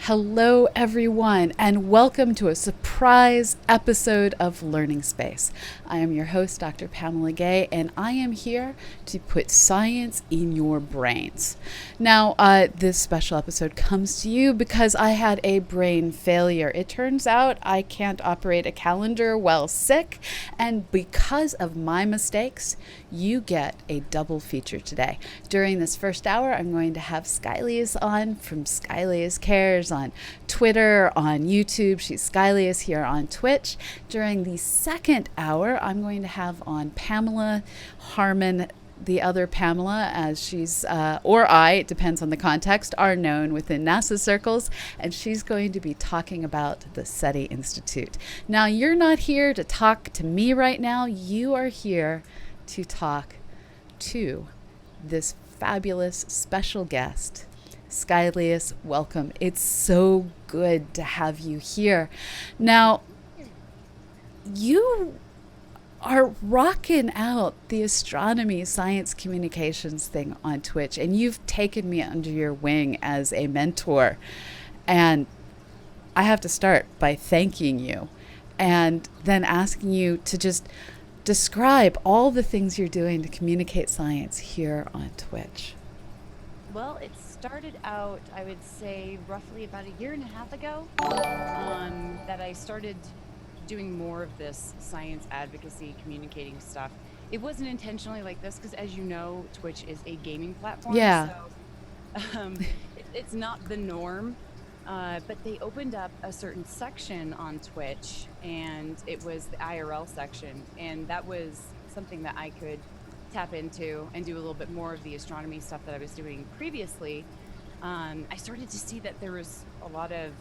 Hello, everyone, and welcome to a surprise episode of Learning Space. I am your host, Dr. Pamela Gay, and I am here to put science in your brains. Now, this special episode comes to you because I had a brain failure. It turns out I can't operate a calendar while sick, and because of my mistakes, you get a double feature today. During this first hour, I'm going to have Skylias on from Skylias Cares on Twitter, on YouTube. She's Skylias here on Twitch. During the second hour, I'm going to have on Pamela Harman. The other Pamela, as she's, or I, it depends on the context, are known within NASA circles, and she's going to be talking about the SETI Institute. Now, you're not here to talk to me right now. You are here to talk to this fabulous special guest. Skylias, welcome. It's so good to have you here. Now, you are rocking out the astronomy science communications thing on Twitch, and you've taken me under your wing as a mentor. And I have to start by thanking you and then asking you to just describe all the things you're doing to communicate science here on Twitch. Well, it started out, I would say, roughly about a year and a half ago, that I started doing more of this science advocacy, communicating stuff. It wasn't intentionally like this because, as you know, Twitch is a gaming platform. Yeah. So it's not the norm, but they opened up a certain section on Twitch, and it was the IRL section, and that was something that I could tap into and do a little bit more of the astronomy stuff that I was doing previously. I started to see that there was a lot of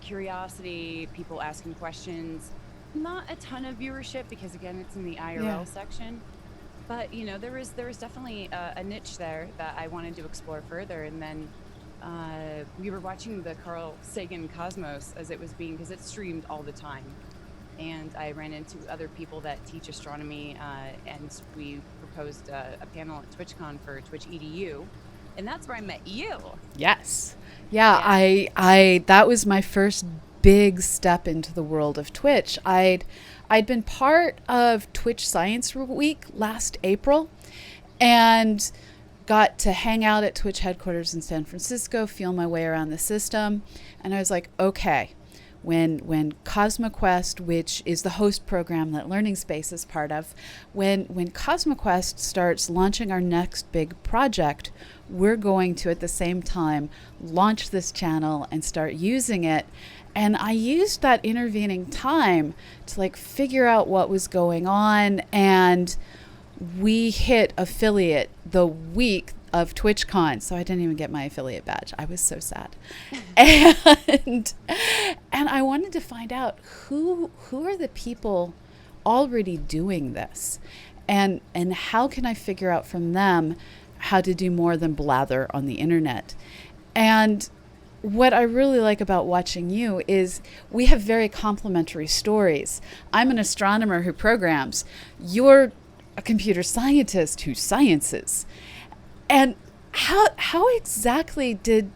curiosity, people asking questions, not a ton of viewership because again it's in the IRL section, but you know there was definitely a niche there that I wanted to explore further. And then we were watching the Carl Sagan Cosmos as it was being, because it's streamed all the time, and I ran into other people that teach astronomy, and we proposed a panel at TwitchCon for Twitch EDU, and that's where I met you. Yes. Yeah. I that was my first big step into the world of Twitch. I'd been part of Twitch Science Week last April and got to hang out at Twitch headquarters in San Francisco, feel my way around the system. And I was like, okay, when CosmoQuest, which is the host program that Learning Space is part of, when CosmoQuest starts launching our next big project, we're going to at the same time launch this channel and start using it. And I used that intervening time to like figure out what was going on, and we hit affiliate the week of TwitchCon, so I didn't even get my affiliate badge. I was so sad. and I wanted to find out who are the people already doing this, and how can I figure out from them how to do more than blather on the internet. And what I really like about watching you is we have very complementary stories. I'm an astronomer who programs. You're a computer scientist who sciences. And how exactly did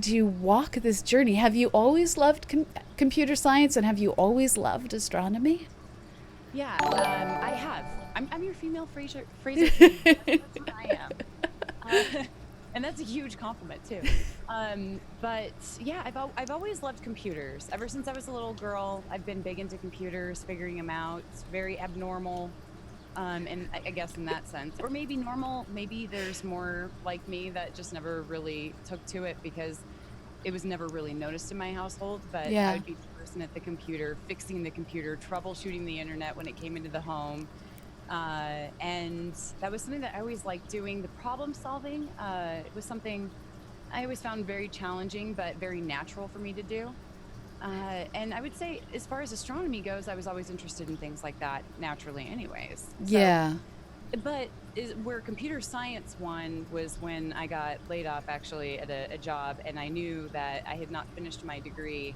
you walk this journey? Have you always loved computer science, and have you always loved astronomy? Yeah, I have. I'm your female Fraser. That's what I am. And that's a huge compliment too. But yeah, I've always loved computers. Ever since I was a little girl, I've been big into computers, figuring them out. It's very abnormal. And I guess in that sense, or maybe normal, maybe there's more like me that just never really took to it because it was never really noticed in my household. But I would be the person at the computer, fixing the computer, troubleshooting the internet when it came into the home. And that was something that I always liked doing. The problem solving it was something I always found very challenging, but very natural for me to do. And I would say, as far as astronomy goes, I was always interested in things like that naturally anyways. Yeah. But where computer science won was when I got laid off actually at a job, and I knew that I had not finished my degree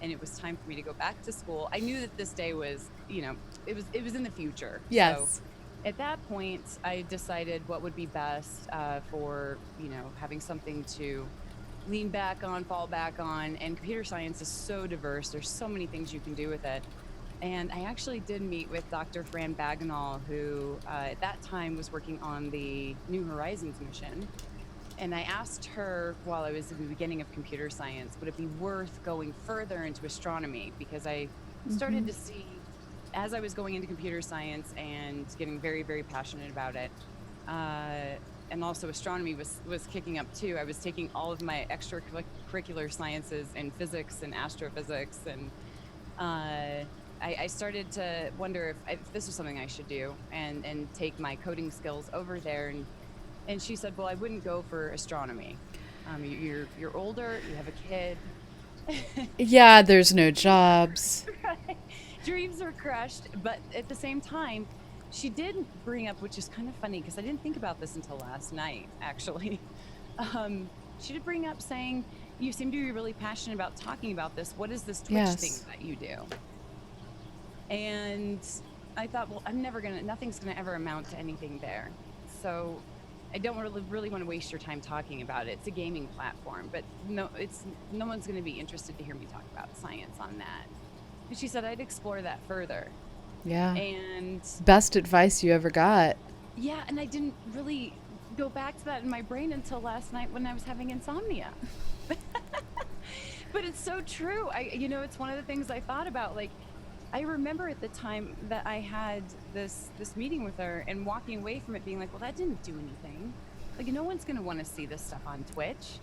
and it was time for me to go back to school. I knew that this day was, you know, it was in the future. Yes. So at that point, I decided what would be best for, you know, having something to lean back on, fall back on. And computer science is so diverse. There's so many things you can do with it. And I actually did meet with Dr. Fran Bagenal, who at that time was working on the New Horizons mission. And I asked her while I was in the beginning of computer science, would it be worth going further into astronomy? Because I started to see, as I was going into computer science and getting very, very passionate about it, and also astronomy was kicking up too. I was taking all of my extracurricular sciences in physics and astrophysics, and I started to wonder if this was something I should do and take my coding skills over there. And she said, well, I wouldn't go for astronomy. You're older, you have a kid. Yeah, there's no jobs. Right. Dreams are crushed. But at the same time, she did bring up, which is kind of funny because I didn't think about this until last night, actually. She did bring up saying, you seem to be really passionate about talking about this. What is this Twitch thing that you do? And I thought, well, nothing's gonna ever amount to anything there. So I don't really want to waste your time talking about it. It's a gaming platform, but no one's going to be interested to hear me talk about science on that. And she said I'd explore that further. Yeah. And best advice you ever got. Yeah, and I didn't really go back to that in my brain until last night when I was having insomnia. But it's so true. It's one of the things I thought about. Like, I remember at the time that I had this meeting with her and walking away from it being like, well, that didn't do anything. Like, no one's going to want to see this stuff on Twitch.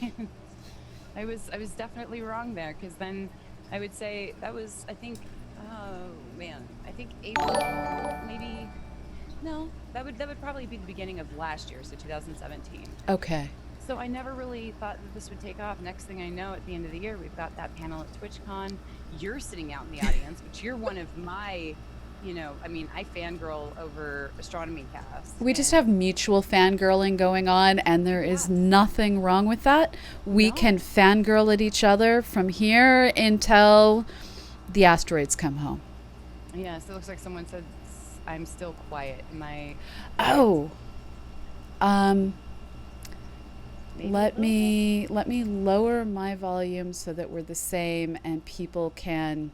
And I was definitely wrong there, because then I would say that was, I think April, maybe. No, that would probably be the beginning of last year, so 2017. Okay. So I never really thought that this would take off. Next thing I know, at the end of the year, we've got that panel at TwitchCon. You're sitting out in the audience, which you're one of my, I fangirl over Astronomy Cast. We just have mutual fangirling going on, and there is nothing wrong with that. We can fangirl at each other from here until the asteroids come home. Yeah, so it looks like someone said, I'm still quiet. Am I? Let me lower my volume so that we're the same and people can.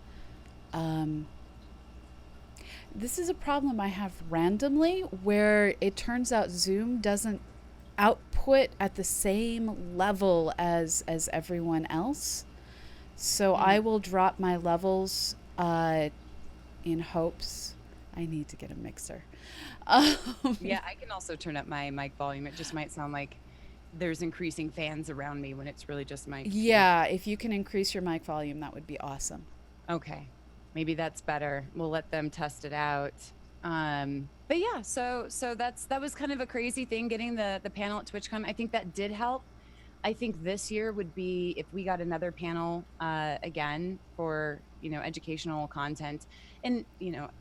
This is a problem I have randomly, where it turns out Zoom doesn't output at the same level as everyone else. So I will drop my levels in hopes. I need to get a mixer. Yeah, I can also turn up my mic volume. It just might sound like there's increasing fans around me when it's really just my... Yeah, if you can increase your mic volume, that would be awesome. Okay, maybe that's better. We'll let them test it out. But yeah, so that was kind of a crazy thing, getting the panel at TwitchCon. I think that did help. I think this year would be if we got another panel again for educational content, and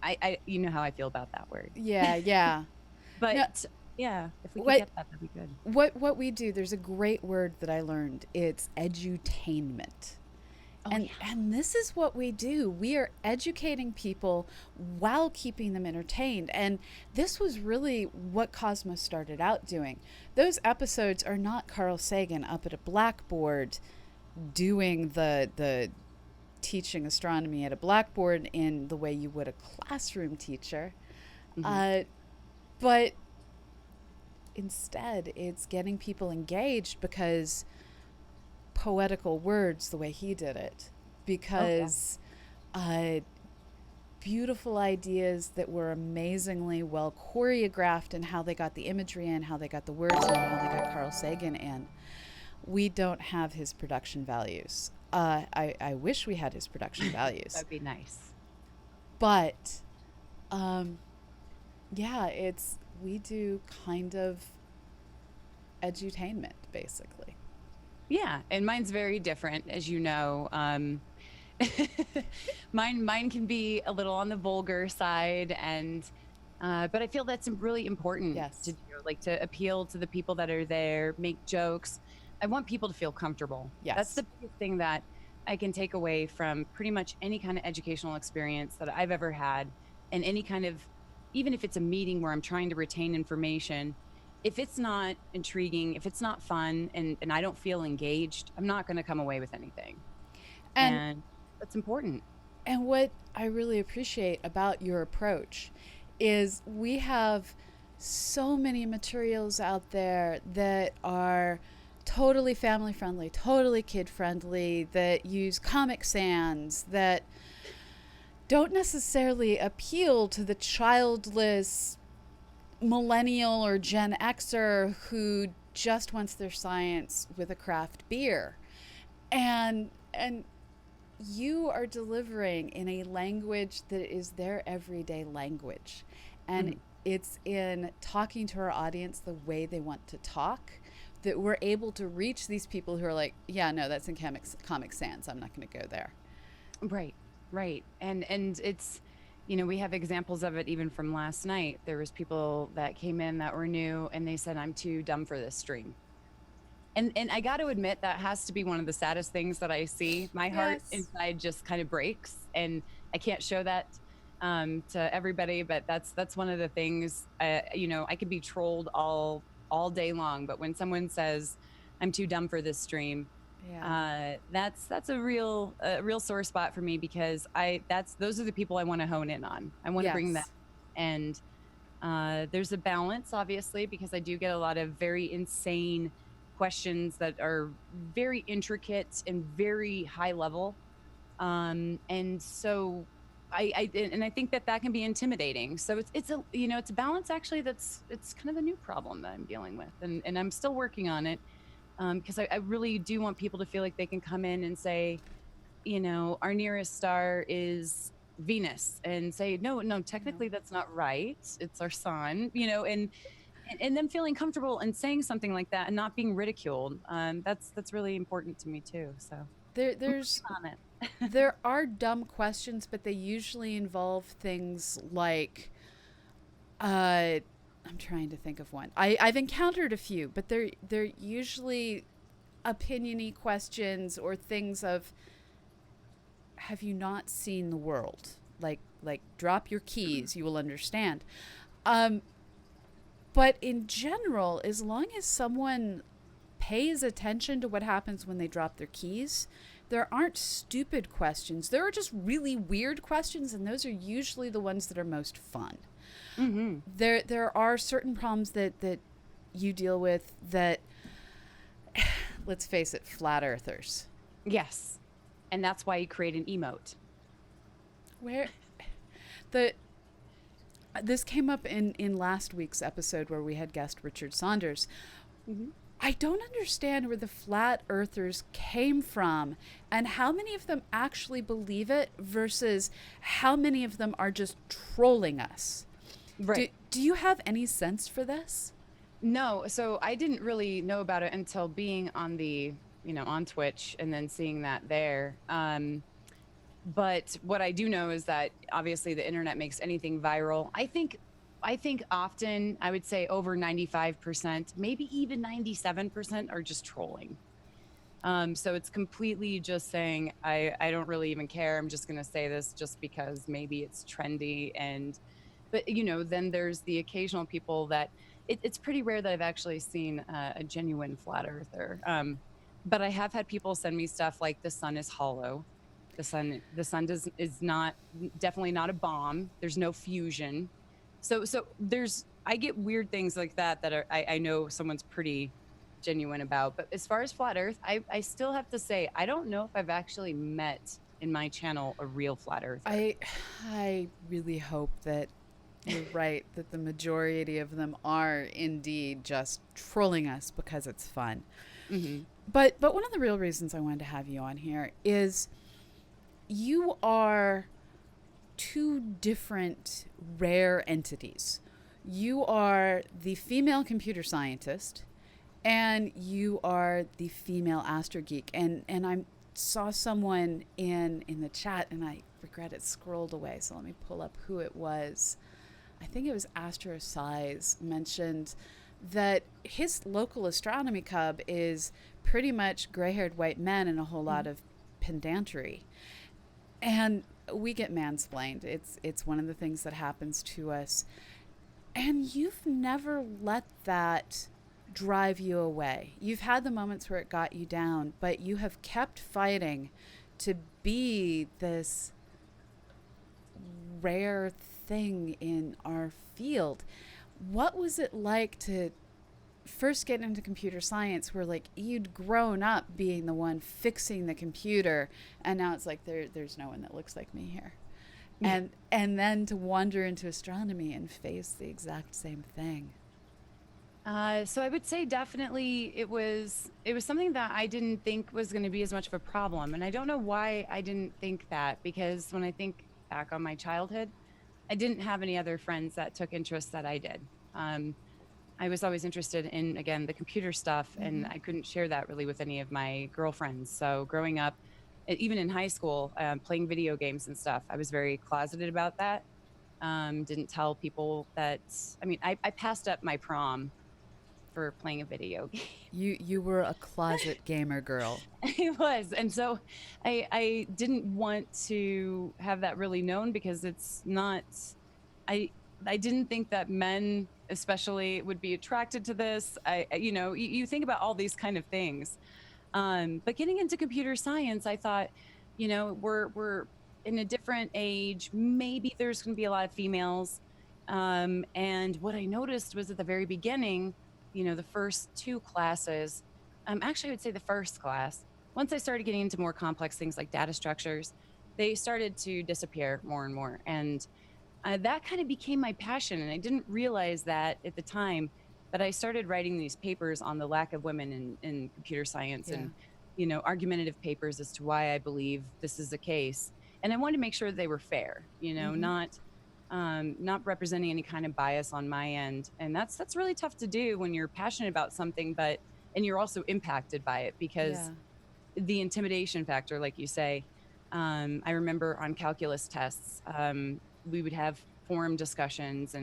I how I feel about that word. Yeah. But no, yeah, if we could get that'd be good. What we do, there's a great word that I learned. It's edutainment. And this is what we do. We are educating people while keeping them entertained. And this was really what Cosmos started out doing. Those episodes are not Carl Sagan up at a blackboard doing the teaching astronomy at a blackboard in the way you would a classroom teacher. But instead, it's getting people engaged because... poetical words, the way he did it, because beautiful ideas that were amazingly well choreographed, and how they got the imagery in, how they got the words in, how they got Carl Sagan in. We don't have his production values. I wish we had his production values. That'd be nice. But we do kind of edutainment, basically. Yeah, and mine's very different, as you know. Mine can be a little on the vulgar side, and but I feel that's really important to do, like to appeal to the people that are there, make jokes. I want people to feel comfortable. Yes. That's the biggest thing that I can take away from pretty much any kind of educational experience that I've ever had, and any kind of, even if it's a meeting where I'm trying to retain information, if it's not intriguing, if it's not fun, and I don't feel engaged, I'm not going to come away with anything. And And that's important. And what I really appreciate about your approach is we have so many materials out there that are totally family friendly, totally kid friendly, that use Comic Sans, that don't necessarily appeal to the childless millennial or Gen Xer who just wants their science with a craft beer. And you are delivering in a language that is their everyday language. And Mm-hmm. it's in talking to our audience the way they want to talk that we're able to reach these people who are like, yeah, no, that's in Comic Sans. I'm not going to go there. Right, right. And it's, we have examples of it even from last night. There was people that came in that were new and they said, I'm too dumb for this stream. And I got to admit that has to be one of the saddest things that I see. My heart Yes. inside just kind of breaks, and I can't show that to everybody. But that's one of the things. I could be trolled all day long, but when someone says, "I'm too dumb for this stream," Yeah. that's a real sore spot for me, because those are the people I want to hone in on. I want to bring that, Yes. and there's a balance, obviously, because I do get a lot of very insane questions that are very intricate and very high level. And so I think that can be intimidating. So it's a balance, actually. It's kind of the new problem that I'm dealing with, and I'm still working on it. Because I really do want people to feel like they can come in and say, our nearest star is Venus, and say, no, no, No. technically that's not right. It's our sun, and them feeling comfortable and saying something like that and not being ridiculed. That's really important to me too. So There, I'm there's working on it. there are dumb questions, but they usually involve things like, I'm trying to think of one. I've encountered a few, but they're usually opiniony questions or things of, have you not seen the world? Like drop your keys, you will understand. Um, but in general, as long as someone pays attention to what happens when they drop their keys, there aren't stupid questions. There are just really weird questions, and those are usually the ones that are most fun. Hmm. There are certain problems that you deal with that, let's face it, flat earthers. Yes, and that's why you create an emote. Where the this came up in last week's episode where we had guest Richard Saunders. Hmm. I don't understand where the flat earthers came from and how many of them actually believe it versus how many of them are just trolling us. Do, Right. do you have any sense for this? No, so I didn't really know about it until being on Twitch and then seeing that there. But what I do know is that obviously the internet makes anything viral. I think often, I would say over 95%, maybe even 97% are just trolling. So it's completely just saying, I don't really even care. I'm just going to say this just because maybe it's trendy. But then there's the occasional people that it's pretty rare that I've actually seen a genuine flat earther. But I have had people send me stuff like the sun is hollow. The sun is not, definitely not a bomb. There's no fusion. So I get weird things like that are, I know someone's pretty genuine about. But as far as flat earth, I still have to say, I don't know if I've actually met in my channel a real flat earther. I really hope that you're right, that the majority of them are indeed just trolling us because it's fun. Hmm. But one of the real reasons I wanted to have you on here is you are two different rare entities. You are the female computer scientist, and you are the female astro geek. And I saw someone in the chat, and I regret it scrolled away. So let me pull up who it was. I think it was Astro Size mentioned that his local astronomy cub is pretty much gray-haired white men and a whole lot of pedantry. And we get mansplained. It's one of the things that happens to us. And you've never let that drive you away. You've had the moments where it got you down, but you have kept fighting to be this rare thing in our field. What was it like to first get into computer science where like you'd grown up being the one fixing the computer and now it's like there's no one that looks like me here? And then to wander into astronomy and face the exact same thing. So I would say definitely it was something that I didn't think was going to be as much of a problem. And I don't know why I didn't think that, because when I think back on my childhood, I didn't have any other friends that took interests that I did. I was always interested in, again, the computer stuff, and I couldn't share that really with any of my girlfriends. So growing up, even in high school, playing video games and stuff, I was very closeted about that. Didn't tell people that, I mean, I passed up my prom for playing a video game. You were a closet gamer girl. I was. And so I didn't want to have that really known, because it's not, I didn't think that men especially would be attracted to this. You think about all these kind of things. But getting into computer science, I thought, we're in a different age. Maybe there's going to be a lot of females. And what I noticed was at the very beginning, the first two classes, actually I would say the first class, once I started getting into more complex things like data structures, they started to disappear more and more. And that kind of became my passion. And I didn't realize that at the time, but I started writing these papers on the lack of women in computer science, and, argumentative papers as to why I believe this is the case. And I wanted to make sure that they were fair, not representing any kind of bias on my end. And that's really tough to do when you're passionate about something, and you're also impacted by it, because the intimidation factor, like you say, I remember on calculus tests, we would have forum discussions,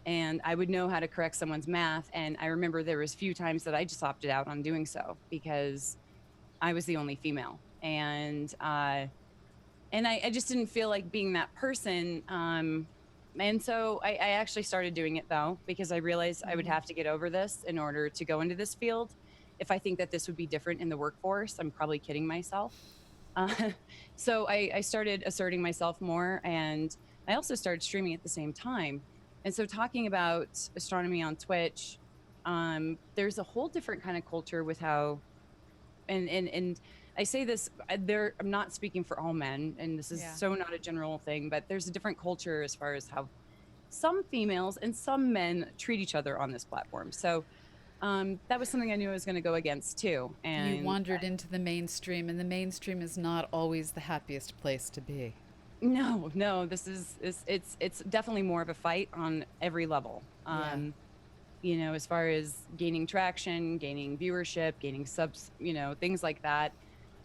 and I would know how to correct someone's math. And I remember there was a few times that I just opted out on doing so because I was the only female. And I just didn't feel like being that person. And so I actually started doing it, though, because I realized I would have to get over this in order to go into this field. If I think that this would be different in the workforce, I'm probably kidding myself. So I started asserting myself more, and I also started streaming at the same time. And so talking about astronomy on Twitch, there's a whole different kind of culture with how, and I say this, I'm not speaking for all men, and this is so not a general thing, but there's a different culture as far as how some females and some men treat each other on this platform. So that was something I knew I was going to go against too. And you wandered into the mainstream, and the mainstream is not always the happiest place to be. No, it's definitely more of a fight on every level. As far as gaining traction, gaining viewership, gaining subs, things like that.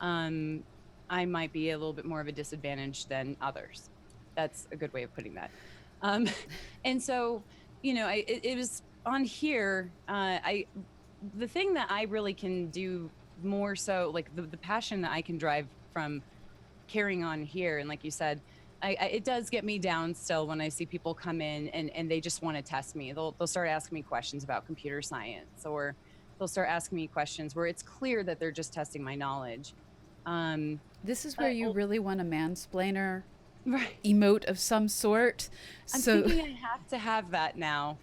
I might be a little bit more of a disadvantage than others. That's a good way of putting that. And so, it was on here. The thing that I really can do more so, like the passion that I can drive from carrying on here. And like you said, it does get me down still when I see people come in and they just want to test me. They'll start asking me questions about computer science, or they'll start asking me questions where it's clear that they're just testing my knowledge. This is where you really want a mansplainer right. emote of some sort. I'm thinking I have to have that now.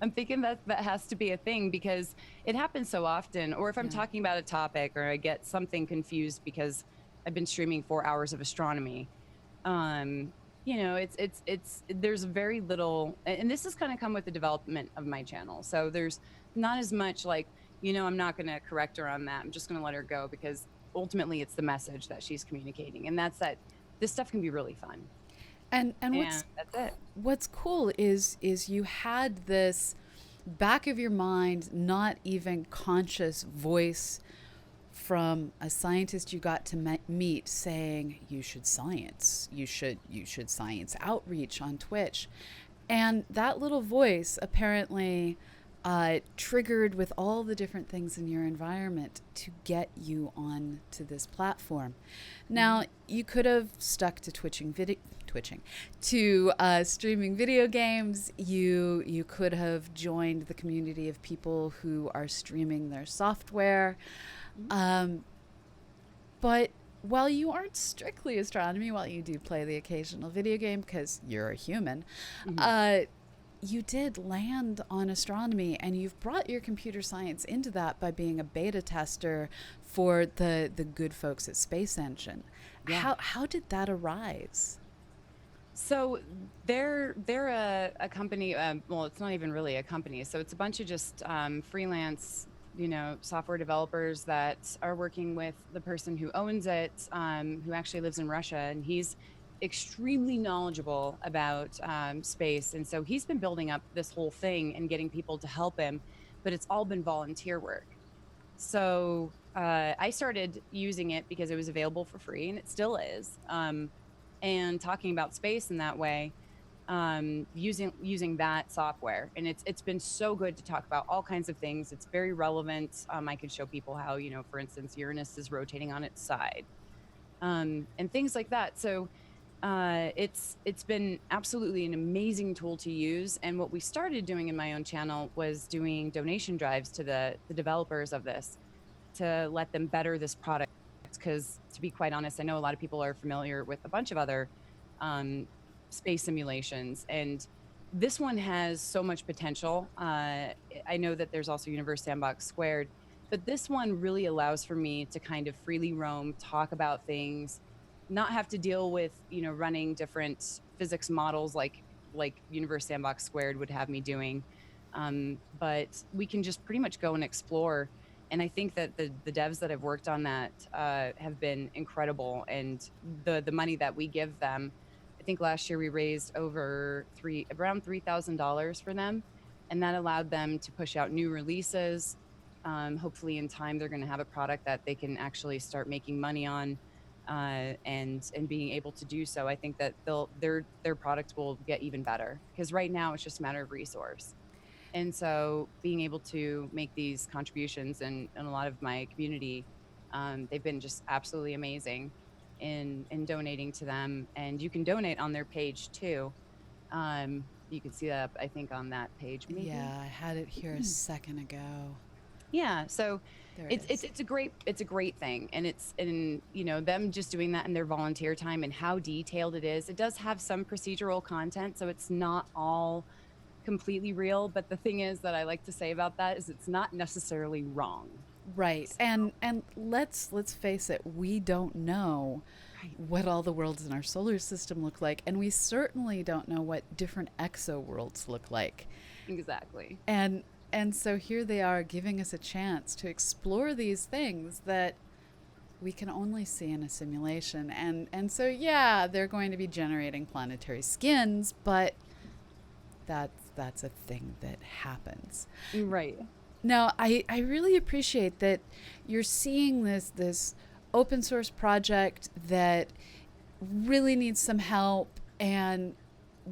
I'm thinking that has to be a thing, because it happens so often. Or if I'm talking about a topic, or I get something confused because I've been streaming 4 hours of astronomy, it's there's very little, and this has kind of come with the development of my channel. So there's not as much like, I'm not going to correct her on that. I'm just going to let her go, because ultimately it's the message that she's communicating. And that's that this stuff can be really fun. And that's it. What's cool is you had this back of your mind, not even conscious voice from a scientist you got to meet saying you should science, you should science outreach on Twitch. And that little voice apparently triggered with all the different things in your environment to get you on to this platform. Now, you could have stuck to streaming video games. You could have joined the community of people who are streaming their software. But while you aren't strictly astronomy, while you do play the occasional video game because you're a human, you did land on astronomy, and you've brought your computer science into that by being a beta tester for the good folks at Space Engine. Yeah. How did that arise? So they're a company. Well, it's not even really a company. So it's a bunch of just freelance, software developers that are working with the person who owns it, who actually lives in Russia, and he's extremely knowledgeable about space. And so he's been building up this whole thing and getting people to help him, but it's all been volunteer work. So I started using it because it was available for free, and it still is. And talking about space in that way, using that software. And it's been so good to talk about all kinds of things. It's very relevant. I could show people how, for instance, Uranus is rotating on its side, and things like that. So it's been absolutely an amazing tool to use. And what we started doing in my own channel was doing donation drives to the developers of this to let them better this product. Because to be quite honest, I know a lot of people are familiar with a bunch of other space simulations, and this one has so much potential. I know that there's also Universe Sandbox Squared, but this one really allows for me to kind of freely roam, talk about things, not have to deal with, running different physics models like Universe Sandbox Squared would have me doing. But we can just pretty much go and explore. And I think that the devs that have worked on that have been incredible. And the money that we give them, I think last year we raised around $3,000 for them. And that allowed them to push out new releases. Hopefully in time, they're going to have a product that they can actually start making money on. And being able to do so, I think that their product will get even better, because right now it's just a matter of resource. And so being able to make these contributions and a lot of my community, they've been just absolutely amazing in donating to them. And you can donate on their page too. You can see that, I think, on that page. Maybe. Yeah, I had it here a second ago. Yeah, so it's a great thing, and them just doing that in their volunteer time and how detailed it is. It does have some procedural content, so it's not all completely real. But the thing is that I like to say about that is it's not necessarily wrong. Right, so. And let's face it, we don't know what all the worlds in our solar system look like, and we certainly don't know what different exo-worlds look like. Exactly. And so here they are giving us a chance to explore these things that we can only see in a simulation. And so, yeah, they're going to be generating planetary skins, but that's a thing that happens. Right. Now, I really appreciate that you're seeing this open source project that really needs some help, and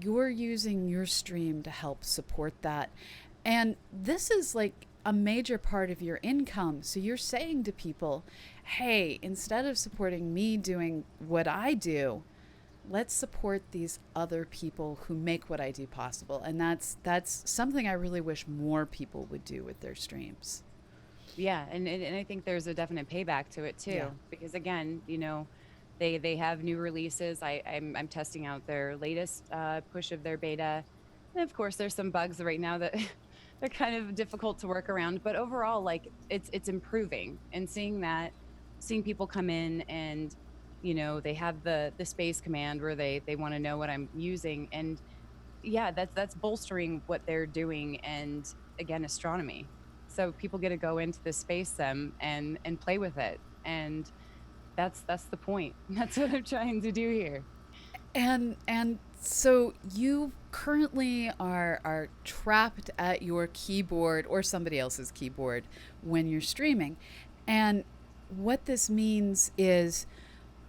you're using your stream to help support that. And this is like a major part of your income. So you're saying to people, hey, instead of supporting me doing what I do, let's support these other people who make what I do possible. And that's something I really wish more people would do with their streams. Yeah, and I think there's a definite payback to it too. Yeah. Because again, they have new releases. I'm testing out their latest push of their beta. And of course, there's some bugs right now that they're kind of difficult to work around, but overall, like it's improving. And seeing people come in and they have the space command where they want to know what I'm using, and yeah, that's bolstering what they're doing. And again, astronomy. So people get to go into the space sim and play with it, and that's the point. That's what I'm trying to do here. And so you currently are trapped at your keyboard or somebody else's keyboard when you're streaming. And what this means is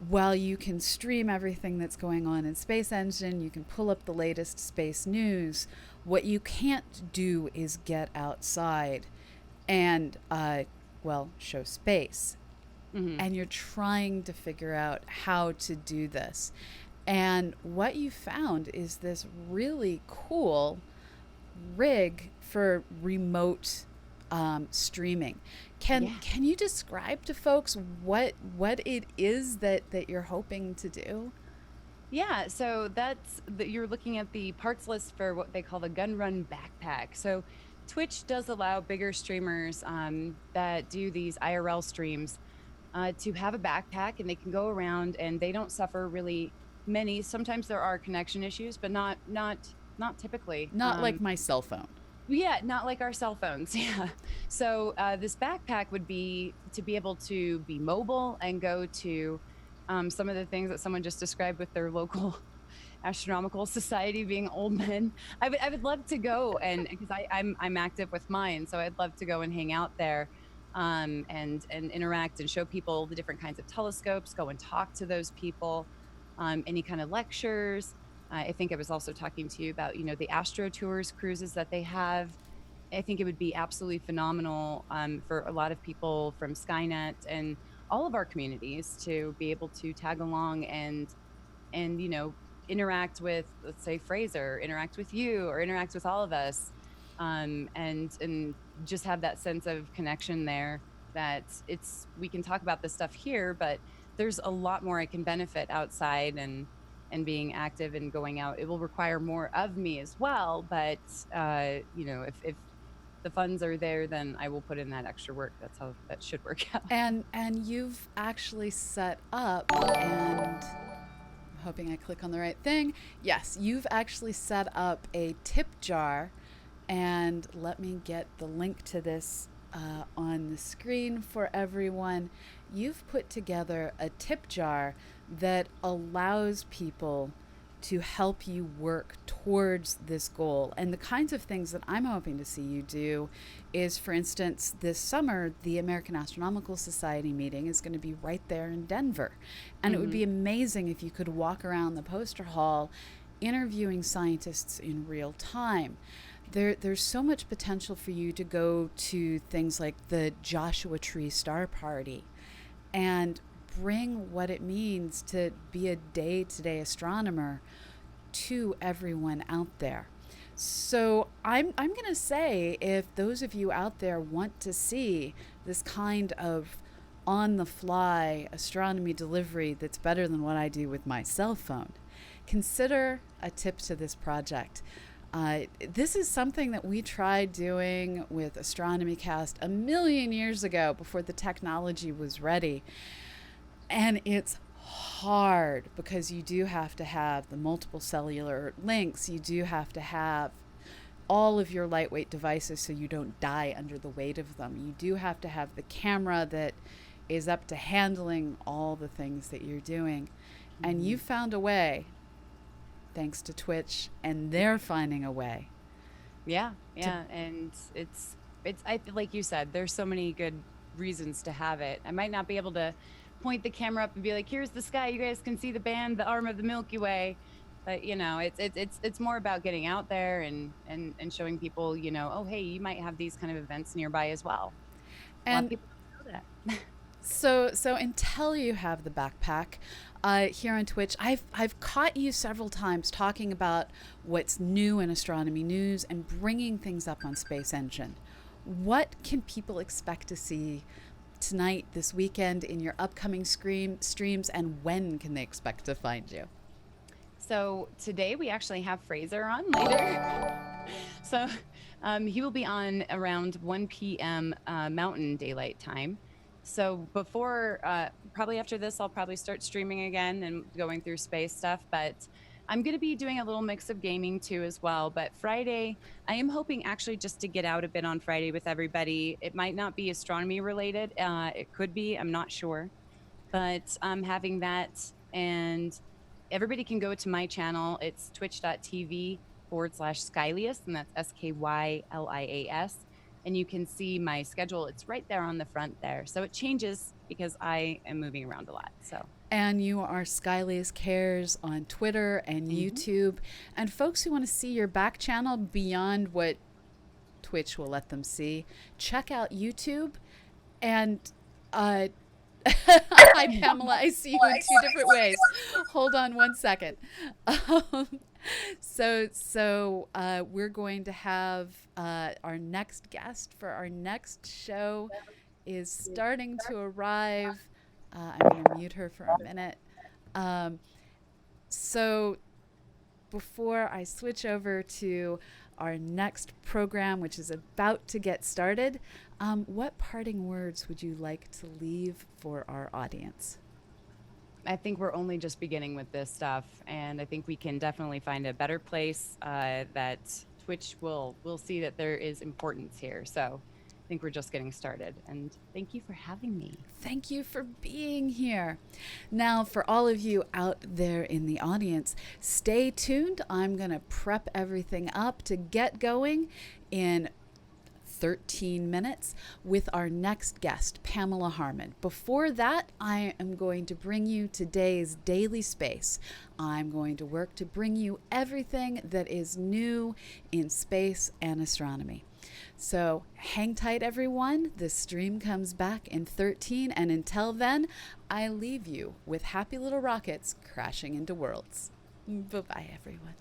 while you can stream everything that's going on in Space Engine, you can pull up the latest space news, what you can't do is get outside and, show space. Hmm. And you're trying to figure out how to do this. And what you found is this really cool rig for remote streaming. Can you describe to folks what it is that you're hoping to do? Yeah, so you're looking at the parts list for what they call the Gun Run Backpack. So Twitch does allow bigger streamers that do these IRL streams to have a backpack, and they can go around and they don't suffer really many. Sometimes there are connection issues, but not typically. Not like my cell phone. Yeah, not like our cell phones. Yeah. So this backpack would be to be able to be mobile and go to some of the things that someone just described with their local astronomical society being old men. I would love to go, and because I'm active with mine, so I'd love to go and hang out there, and interact and show people the different kinds of telescopes, go and talk to those people, any kind of lectures. I think I was also talking to you about, the Astro Tours cruises that they have. I think it would be absolutely phenomenal for a lot of people from Skynet and all of our communities to be able to tag along and interact with, let's say, Fraser, interact with you, or interact with all of us, and just have that sense of connection there. That we can talk about this stuff here, but there's a lot more I can benefit outside and being active and going out. It will require more of me as well, but if the funds are there, then I will put in that extra work. That's how that should work out. And you've actually set up, and I'm hoping I click on the right thing. Yes, you've actually set up a tip jar, and let me get the link to this on the screen for everyone. You've put together a tip jar that allows people to help you work towards this goal. And the kinds of things that I'm hoping to see you do is, for instance, this summer, the American Astronomical Society meeting is going to be right there in Denver. And it would be amazing if you could walk around the poster hall interviewing scientists in real time. There's so much potential for you to go to things like the Joshua Tree Star Party and bring what it means to be a day-to-day astronomer to everyone out there. So I'm going to say, if those of you out there want to see this kind of on-the-fly astronomy delivery that's better than what I do with my cell phone, consider a tip to this project. This is something that we tried doing with Astronomy Cast a million years ago, before the technology was ready. And it's hard because you do have to have the multiple cellular links. You do have to have all of your lightweight devices so you don't die under the weight of them. You do have to have the camera that is up to handling all the things that you're doing. And you found a way, thanks to Twitch, and they're finding a way. Yeah. And it's like you said, there's so many good reasons to have it. I might not be able to point the camera up and be like, here's the sky, you guys can see the band, the arm of the Milky Way. But it's more about getting out there and showing people, oh, hey, you might have these kind of events nearby as well. And people don't know that. So until you have the backpack, here on Twitch, I've caught you several times talking about what's new in astronomy news and bringing things up on Space Engine. What can people expect to see tonight, this weekend, in your upcoming streams, and when can they expect to find you? So today we actually have Fraser on later. So he will be on around 1 p.m. Mountain Daylight Time. So before, probably after this, I'll probably start streaming again and going through space stuff. But I'm going to be doing a little mix of gaming too as well. But Friday, I am hoping actually just to get out a bit on Friday with everybody. It might not be astronomy related. It could be, I'm not sure. But I'm having that, and everybody can go to my channel. It's twitch.tv/Skylias, and that's Skylias. And you can see my schedule. It's right there on the front there. So it changes because I am moving around a lot. So. And you are Skylias Cares on Twitter and YouTube. And folks who want to see your back channel beyond what Twitch will let them see, check out YouTube. And hi, Pamela. I see you in 2 different ways. Hold on one second. So we're going to have our next guest for our next show is starting to arrive. I'm going to mute her for a minute. So before I switch over to our next program, which is about to get started, what parting words would you like to leave for our audience? I think we're only just beginning with this stuff, and I think we can definitely find a better place that Twitch will see that there is importance here. So I think we're just getting started, and thank you for having me. Thank you for being here. Now, for all of you out there in the audience, stay tuned. I'm going to prep everything up to get going in 13 minutes with our next guest, Pamela Harman. Before that, I am going to bring you today's daily space. I'm going to work to bring you everything that is new in space and astronomy. So hang tight, everyone. The stream comes back in 13, and until then, I leave you with happy little rockets crashing into worlds. Bye-bye, everyone.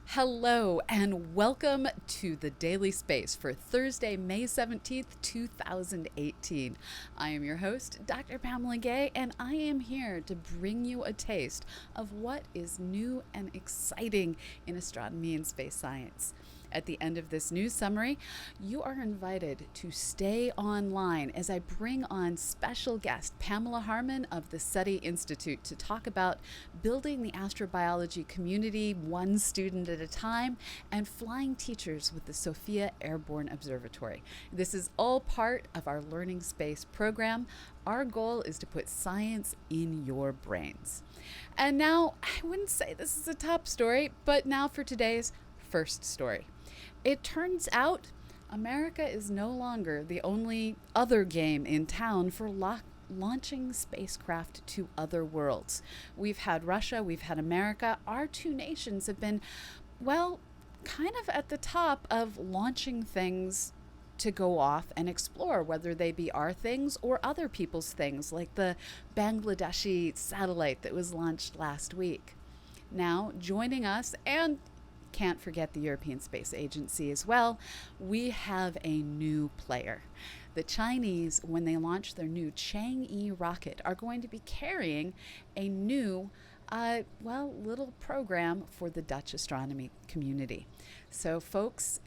Hello and welcome to the Daily Space for Thursday, May 17th, 2018. I am your host, Dr. Pamela Gay, and I am here to bring you a taste of what is new and exciting in astronomy and space science. At the end of this news summary, you are invited to stay online as I bring on special guest Pamela Harman of the SETI Institute to talk about building the astrobiology community one student at a time and flying teachers with the Sophia Airborne Observatory. This is all part of our Learning Space program. Our goal is to put science in your brains. And now, I wouldn't say this is a top story, but now for today's first story. It turns out America is no longer the only other game in town for launching spacecraft to other worlds. We've had Russia, we've had America. Our two nations have been, well, kind of at the top of launching things to go off and explore, whether they be our things or other people's things, like the Bangladeshi satellite that was launched last week. Now, joining us, and can't forget the European Space Agency as well, we have a new player. The Chinese, when they launch their new Changi Rocket, are going to be carrying a new little program for the Dutch astronomy community. So folks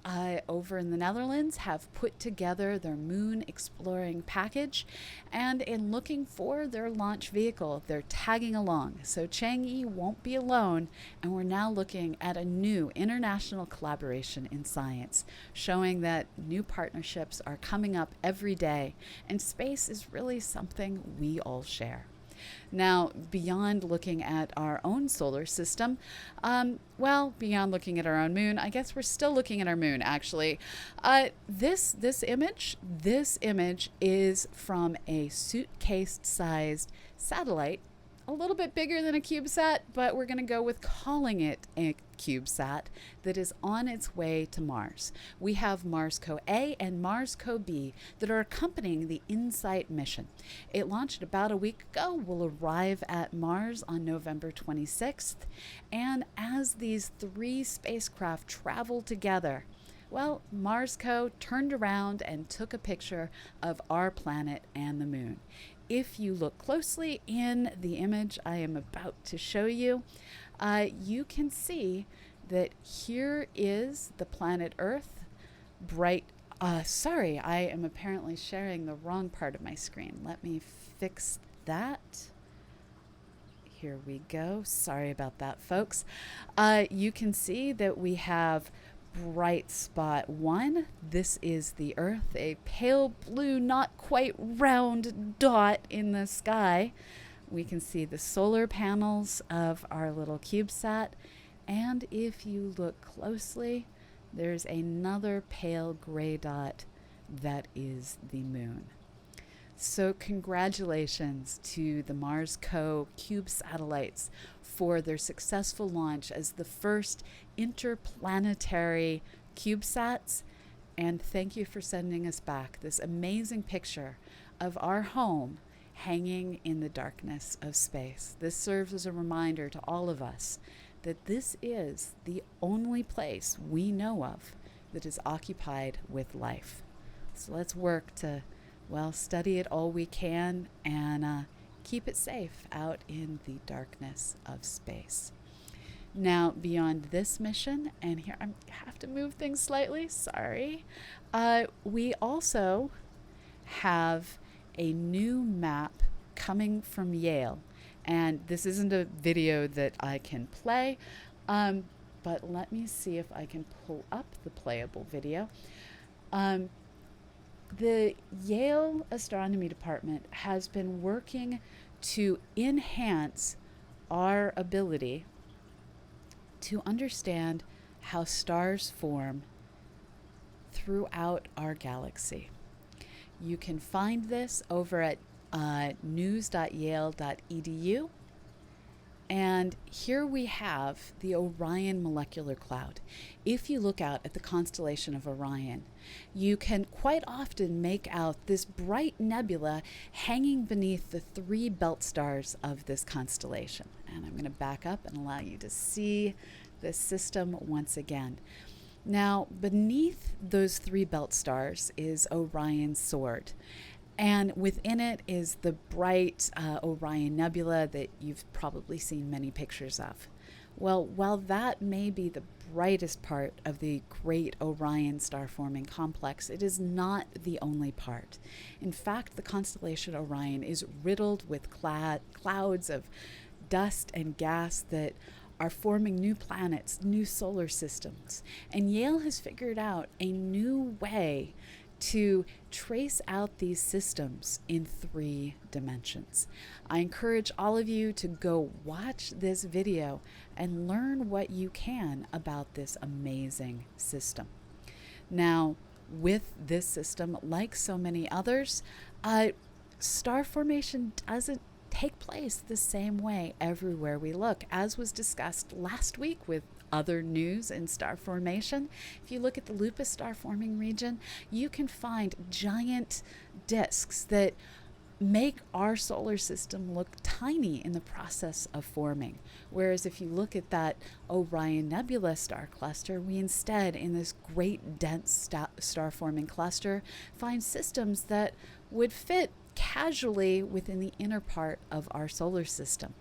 over in the Netherlands have put together their moon exploring package, and in looking for their launch vehicle, they're tagging along. So Changi won't be alone, and we're now looking at a new international collaboration in science, showing that new partnerships are coming up every day, and space is really something we all share. Now, beyond looking at our own solar system, beyond looking at our own moon, I guess we're still looking at our moon, actually. This image is from a suitcase-sized satellite, a little bit bigger than a CubeSat, but we're going to go with calling it a CubeSat that is on its way to Mars. We have Mars Co A and Mars Co B that are accompanying the InSight mission. It launched about a week ago, will arrive at Mars on November 26th, and as these three spacecraft travel together, well, Mars Co turned around and took a picture of our planet and the moon. If you look closely in the image I am about to show you, you can see that here is the planet Earth, bright. Sorry, I am apparently sharing the wrong part of my screen. Let me fix that. Here we go. Sorry about that, folks. You can see that we have bright spot 1. This is the Earth, a pale blue, not quite round dot in the sky. We can see the solar panels of our little CubeSat, and if you look closely, there's another pale gray dot that is the moon. So congratulations to the Mars Co. Cube satellites for their successful launch as the first interplanetary CubeSats. And thank you for sending us back this amazing picture of our home hanging in the darkness of space. This serves as a reminder to all of us that this is the only place we know of that is occupied with life. So let's work to, well, study it all we can and keep it safe out in the darkness of space. Now, beyond this mission, and here I have to move things slightly, sorry, we also have a new map coming from Yale. And this isn't a video that I can play, but let me see if I can pull up the playable video. The Yale Astronomy Department has been working to enhance our ability to understand how stars form throughout our galaxy. You can find this over at news.yale.edu. And here we have the Orion molecular cloud. If you look out at the constellation of Orion, you can quite often make out this bright nebula hanging beneath the 3 belt stars of this constellation. And I'm going to back up and allow you to see this system once again. Now, beneath those 3 belt stars is Orion's sword. And within it is the bright Orion Nebula that you've probably seen many pictures of. Well, while that may be the brightest part of the great Orion star-forming complex, it is not the only part. In fact, the constellation Orion is riddled with clouds of dust and gas that are forming new planets, new solar systems. And Yale has figured out a new way to trace out these systems in 3 dimensions. I encourage all of you to go watch this video and learn what you can about this amazing system. Now, with this system, like so many others, star formation doesn't take place the same way everywhere we look, as was discussed last week with other news in star formation. If you look at the Lupus star forming region, you can find giant disks that make our solar system look tiny in the process of forming. Whereas if you look at that Orion Nebula star cluster, we instead, in this great dense star forming cluster, find systems that would fit casually within the inner part of our solar system.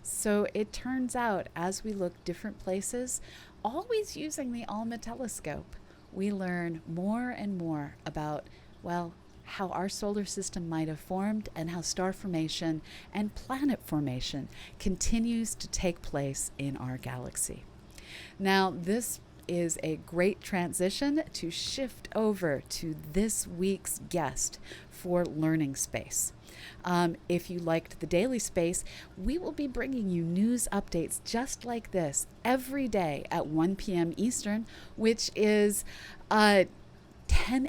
So it turns out, as we look different places, always using the ALMA telescope, we learn more and more about, well, how our solar system might have formed and how star formation and planet formation continues to take place in our galaxy. Now, this is a great transition to shift over to this week's guest for Learning Space. If you liked the Daily Space, we will be bringing you news updates just like this every day at 1 p.m. Eastern, which is 10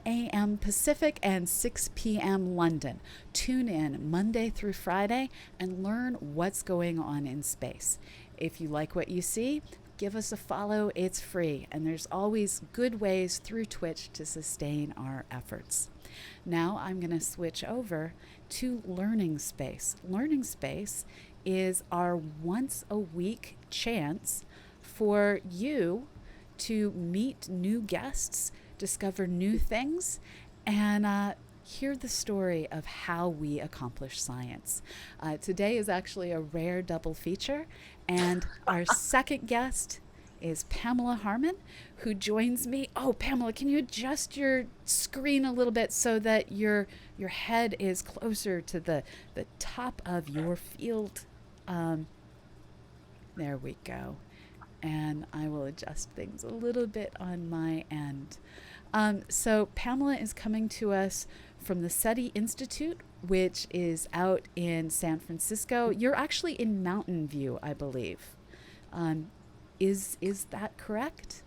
a.m. Pacific and 6 p.m. London. Tune in Monday through Friday and learn what's going on in space. If you like what you see, give us a follow. It's free, and there's always good ways through Twitch to sustain our efforts. Now I'm going to switch over to Learning Space. Learning Space is our once a week chance for you to meet new guests, discover new things, and hear the story of how we accomplish science. Today is actually a rare double feature, and our second guest is Pamela Harman, who joins me. Oh, Pamela, can you adjust your screen a little bit so that your head is closer to the top of your field? There we go. And I will adjust things a little bit on my end. So Pamela is coming to us from the SETI Institute, which is out in San Francisco. You're actually in Mountain View, I believe. Is that correct?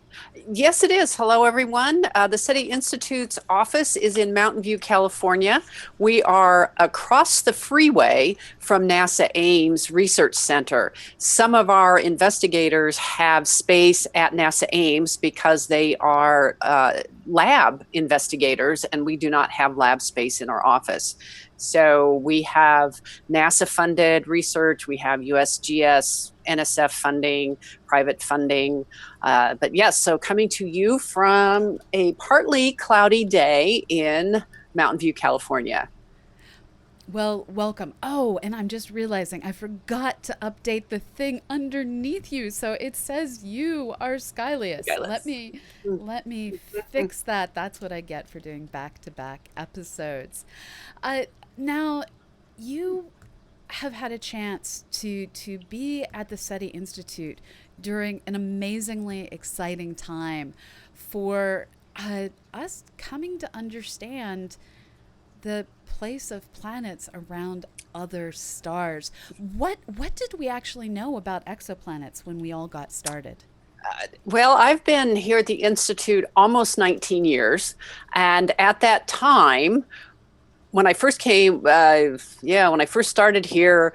Yes, it is. Hello, everyone. The SETI Institute's office is in Mountain View, California. We are across the freeway from NASA Ames Research Center. Some of our investigators have space at NASA Ames because they are lab investigators, and we do not have lab space in our office. So we have NASA-funded research, we have USGS, NSF funding, private funding. But yes, so coming to you from a partly cloudy day in Mountain View, California. Well, welcome. Oh, and I'm just realizing I forgot to update the thing underneath you. So it says you are Skylias. Let me fix that. That's what I get for doing back-to-back episodes. Now, you have had a chance to be at the SETI Institute during an amazingly exciting time for us coming to understand the place of planets around other stars. What did we actually know about exoplanets when we all got started? Well, I've been here at the Institute almost 19 years. And at that time, when I first came, when I first started here,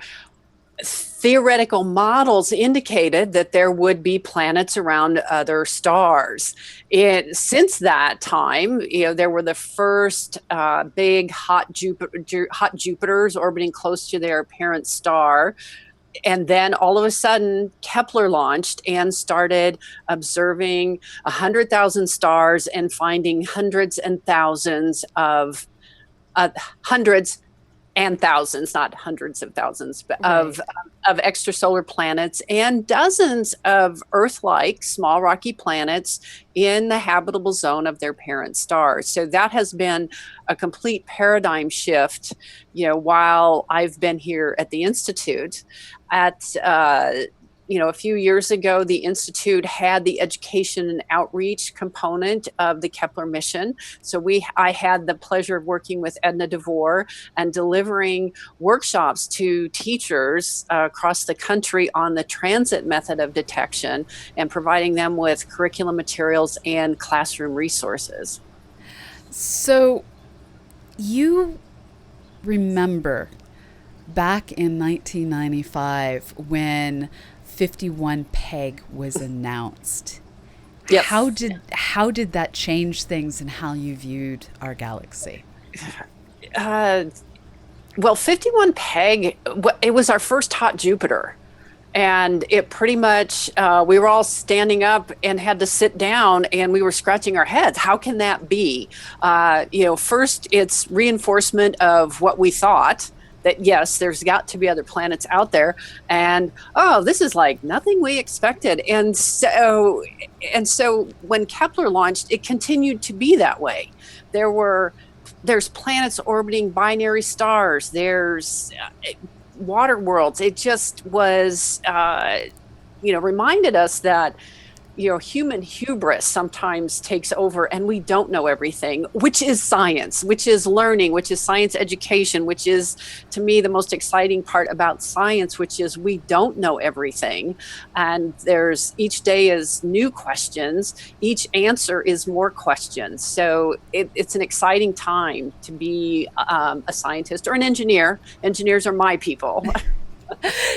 theoretical models indicated that there would be planets around other stars. Since that time, there were the first big hot Jupiters orbiting close to their parent star. And then all of a sudden, Kepler launched and started observing 100,000 stars and finding hundreds and thousands, not hundreds of thousands, but right, of extrasolar planets and dozens of Earth-like small rocky planets in the habitable zone of their parent star. So that has been a complete paradigm shift, while I've been here at the Institute. A few years ago, the Institute had the education and outreach component of the Kepler mission. So I had the pleasure of working with Edna DeVore and delivering workshops to teachers across the country on the transit method of detection and providing them with curriculum materials and classroom resources. So you remember back in 1995 when 51 Peg was announced. Yes. How did that change things in how you viewed our galaxy? Well, 51 Peg, it was our first hot Jupiter. And it pretty much, we were all standing up and had to sit down and we were scratching our heads. How can that be? First, it's reinforcement of what we thought, that yes, there's got to be other planets out there, and this is like nothing we expected. And so when Kepler launched, it continued to be that way. There's planets orbiting binary stars. There's water worlds. It just was, reminded us that human hubris sometimes takes over and we don't know everything, which is science, which is learning, which is science education, which is, to me, the most exciting part about science, which is we don't know everything. And each day is new questions. Each answer is more questions. So it's an exciting time to be a scientist or an engineer. Engineers are my people.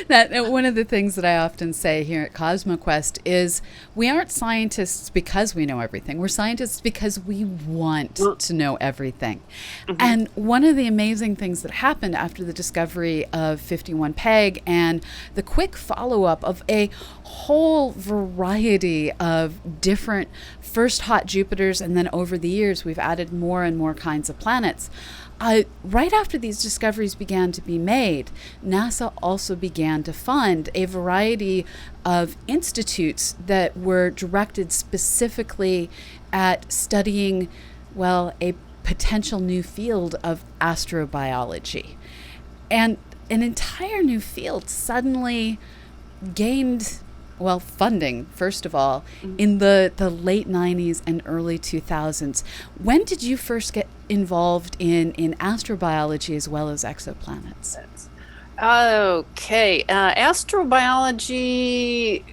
One of the things that I often say here at CosmoQuest is we aren't scientists because we know everything. We're scientists because we want to know everything. Mm-hmm. And one of the amazing things that happened after the discovery of 51 Peg and the quick follow-up of a whole variety of different first hot Jupiters, and then over the years we've added more and more kinds of planets. Right after these discoveries began to be made, NASA also began to fund a variety of institutes that were directed specifically at studying, a potential new field of astrobiology. And an entire new field suddenly gained funding, first of all, in the late 90s and early 2000s. When did you first get involved in astrobiology as well as exoplanets? Okay. Astrobiology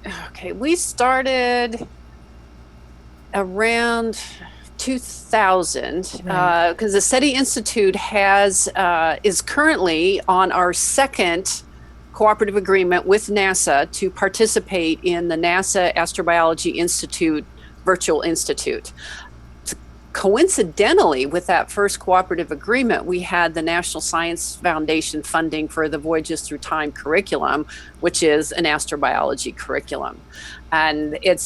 Okay, we started around 2000 Right. because the SETI Institute is currently on our second cooperative agreement with NASA to participate in the NASA Astrobiology Institute Virtual Institute. Coincidentally, with that first cooperative agreement, we had the National Science Foundation funding for the Voyages Through Time curriculum, which is an astrobiology curriculum, and it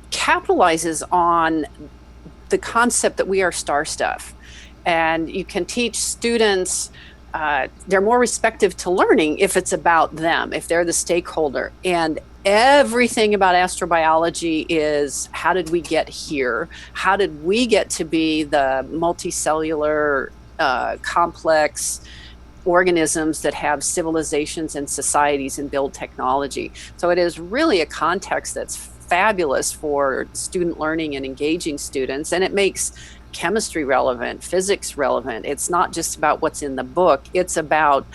capitalizes on the concept that we are star stuff, and you can teach students. They're more receptive to learning if it's about them, if they're the stakeholder. And everything about astrobiology is, how did we get here? How did we get to be the multicellular, complex organisms that have civilizations and societies and build technology? So it is really a context that's fabulous for student learning and engaging students, and it makes chemistry relevant, physics relevant. It's not just about what's in the book. It's about,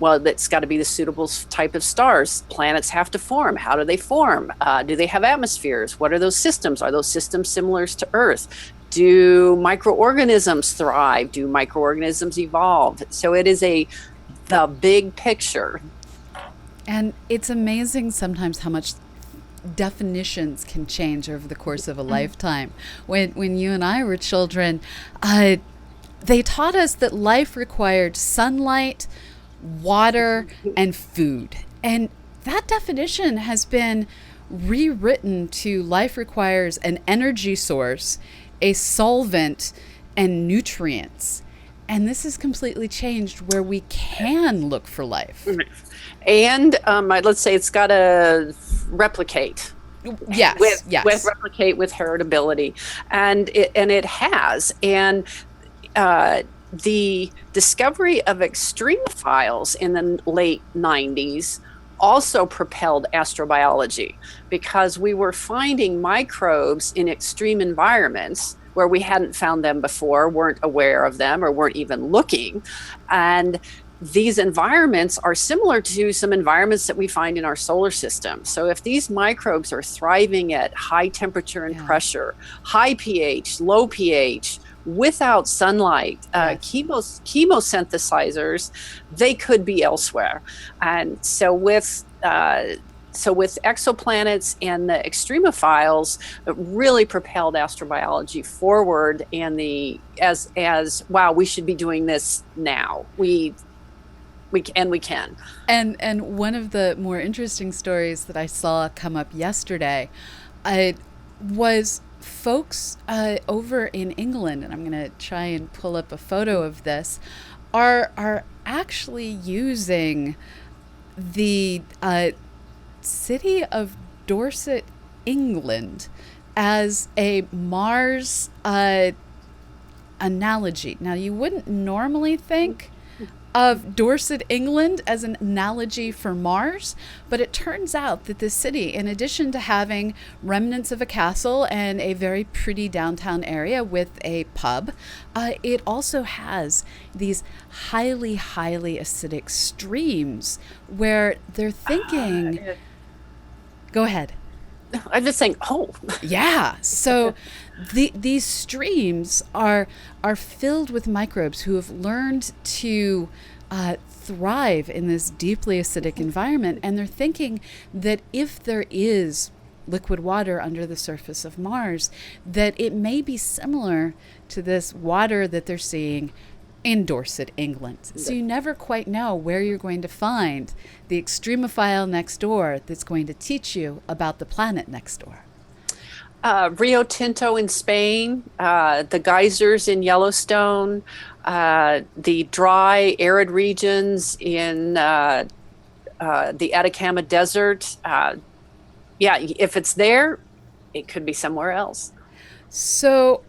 well, it's got to be the suitable type of stars. Planets have to form. How do they form? Do they have atmospheres? What are those systems? Are those systems similar to Earth? Do microorganisms thrive? Do microorganisms evolve? So it is the big picture. And it's amazing sometimes how much definitions can change over the course of a lifetime. When you and I were children, they taught us that life required sunlight, water, and food. And that definition has been rewritten to life requires an energy source, a solvent, and nutrients. And this has completely changed where we can look for life. And let's say it's got to replicate. Yes, with replicate with heritability, and it has. And the discovery of extremophiles in the late 90s also propelled astrobiology, because we were finding microbes in extreme environments where we hadn't found them before, weren't aware of them, or weren't even looking. And these environments are similar to some environments that we find in our solar system. So if these microbes are thriving at high temperature and pressure, high pH, low pH, without sunlight, chemosynthesizers, they could be elsewhere. And so with exoplanets and the extremophiles, it really propelled astrobiology forward, and as wow, we should be doing this now. We can. And one of the more interesting stories that I saw come up yesterday was folks over in England, and I'm going to try and pull up a photo of this, are actually using the city of Dorset, England, as a Mars analogy. Now, you wouldn't normally think of Dorset, England as an analogy for Mars, but it turns out that the city, in addition to having remnants of a castle and a very pretty downtown area with a pub, it also has these highly, highly acidic streams where they're thinking... Go ahead. I'm just saying, yeah. So these streams are filled with microbes who have learned to thrive in this deeply acidic environment, and they're thinking that if there is liquid water under the surface of Mars, that it may be similar to this water that they're seeing in Dorset, England. So you never quite know where you're going to find the extremophile next door that's going to teach you about the planet next door. Rio Tinto in Spain, the geysers in Yellowstone, the dry, arid regions in the Atacama Desert. If it's there, it could be somewhere else. So,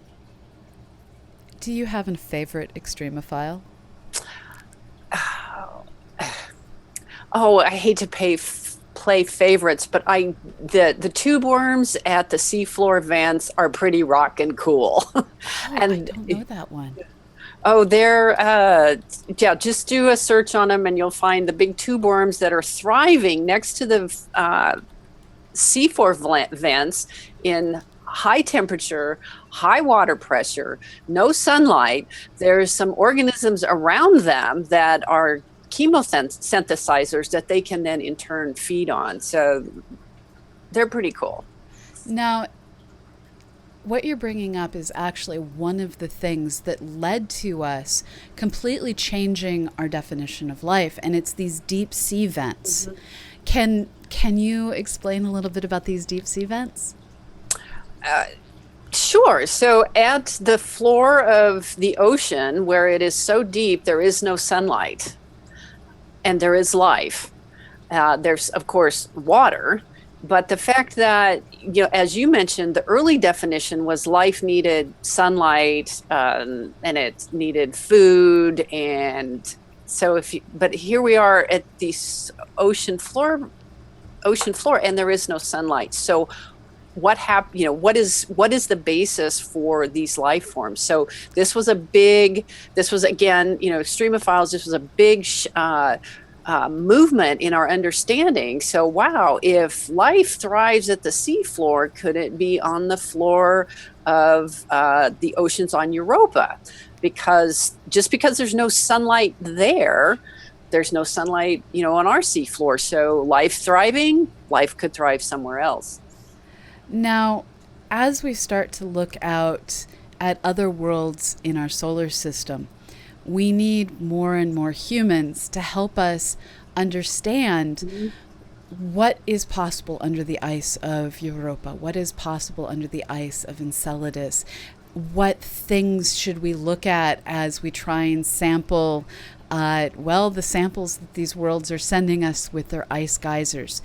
do you have a favorite extremophile? I hate to play favorites, but the tube worms at the seafloor vents are pretty rock and cool. And I don't know that one. Oh, they're, yeah, just do a search on them and you'll find the big tube worms that are thriving next to the C4 vents in high temperature, high water pressure, no sunlight. There's some organisms around them that are chemosynthesizers that they can then in turn feed on. So they're pretty cool. Now, what you're bringing up is actually one of the things that led to us completely changing our definition of life, and it's these deep sea vents. Can you explain a little bit about these deep sea vents? Sure. So at the floor of the ocean, where it is so deep, there is no sunlight and there is life. There's, of course, water. But the fact that, as you mentioned, the early definition was life needed sunlight and it needed food. And so but here we are at the ocean floor, and there is no sunlight. So what happened, what is the basis for these life forms? So this was again, streamophiles, this was a big movement in our understanding. So, wow, if life thrives at the seafloor, could it be on the floor of the oceans on Europa? Because there's no sunlight there, there's no sunlight, on our seafloor. So life could thrive somewhere else. Now, as we start to look out at other worlds in our solar system, we need more and more humans to help us understand what is possible under the ice of Europa, what is possible under the ice of Enceladus, what things should we look at as we try and sample, the samples that these worlds are sending us with their ice geysers.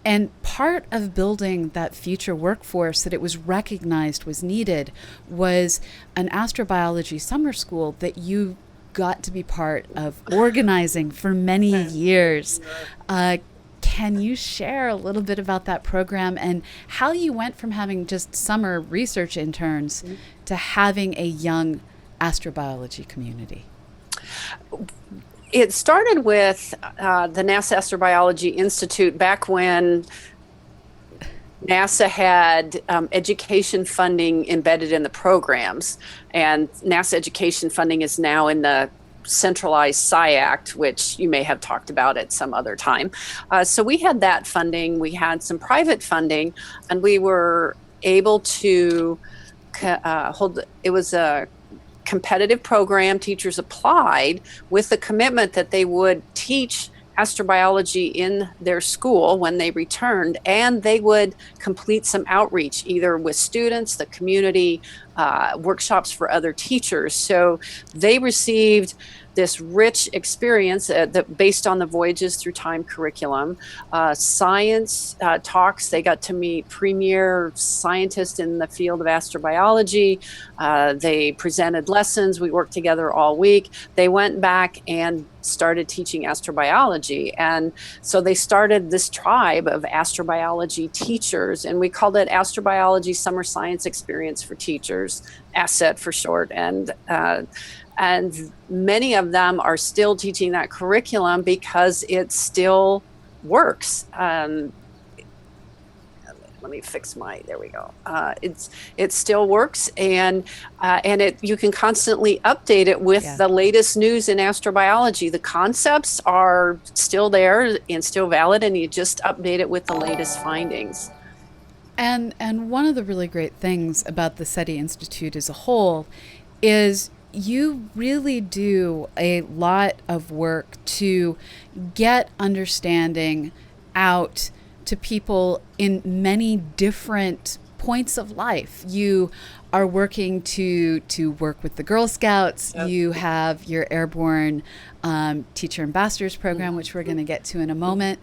And part of building that future workforce that it was recognized was needed was an astrobiology summer school that you got to be part of organizing for many years. Can you share a little bit about that program and how you went from having just summer research interns to having a young astrobiology community? It started with the NASA Astrobiology Institute back when NASA had education funding embedded in the programs, and NASA education funding is now in the centralized SciAct, which you may have talked about at some other time. So we had that funding, we had some private funding, and we were able to it was a competitive program. Teachers applied with the commitment that they would teach astrobiology in their school when they returned, and they would complete some outreach either with students, the community, workshops for other teachers. So they received this rich experience based on the Voyages Through Time curriculum, science talks. They got to meet premier scientists in the field of astrobiology. They presented lessons. We worked together all week. They went back and started teaching astrobiology. And so they started this tribe of astrobiology teachers, and we called it Astrobiology Summer Science Experience for Teachers, ASSET for short. And many of them are still teaching that curriculum because it still works. Let me fix there we go. It still works, and you can constantly update it with the latest news in astrobiology. The concepts are still there and still valid, and you just update it with the latest findings. And one of the really great things about the SETI Institute as a whole is you really do a lot of work to get understanding out to people in many different points of life. You are working to work with the Girl Scouts. Yep. You have your airborne teacher ambassadors program, which we're going to get to in a moment.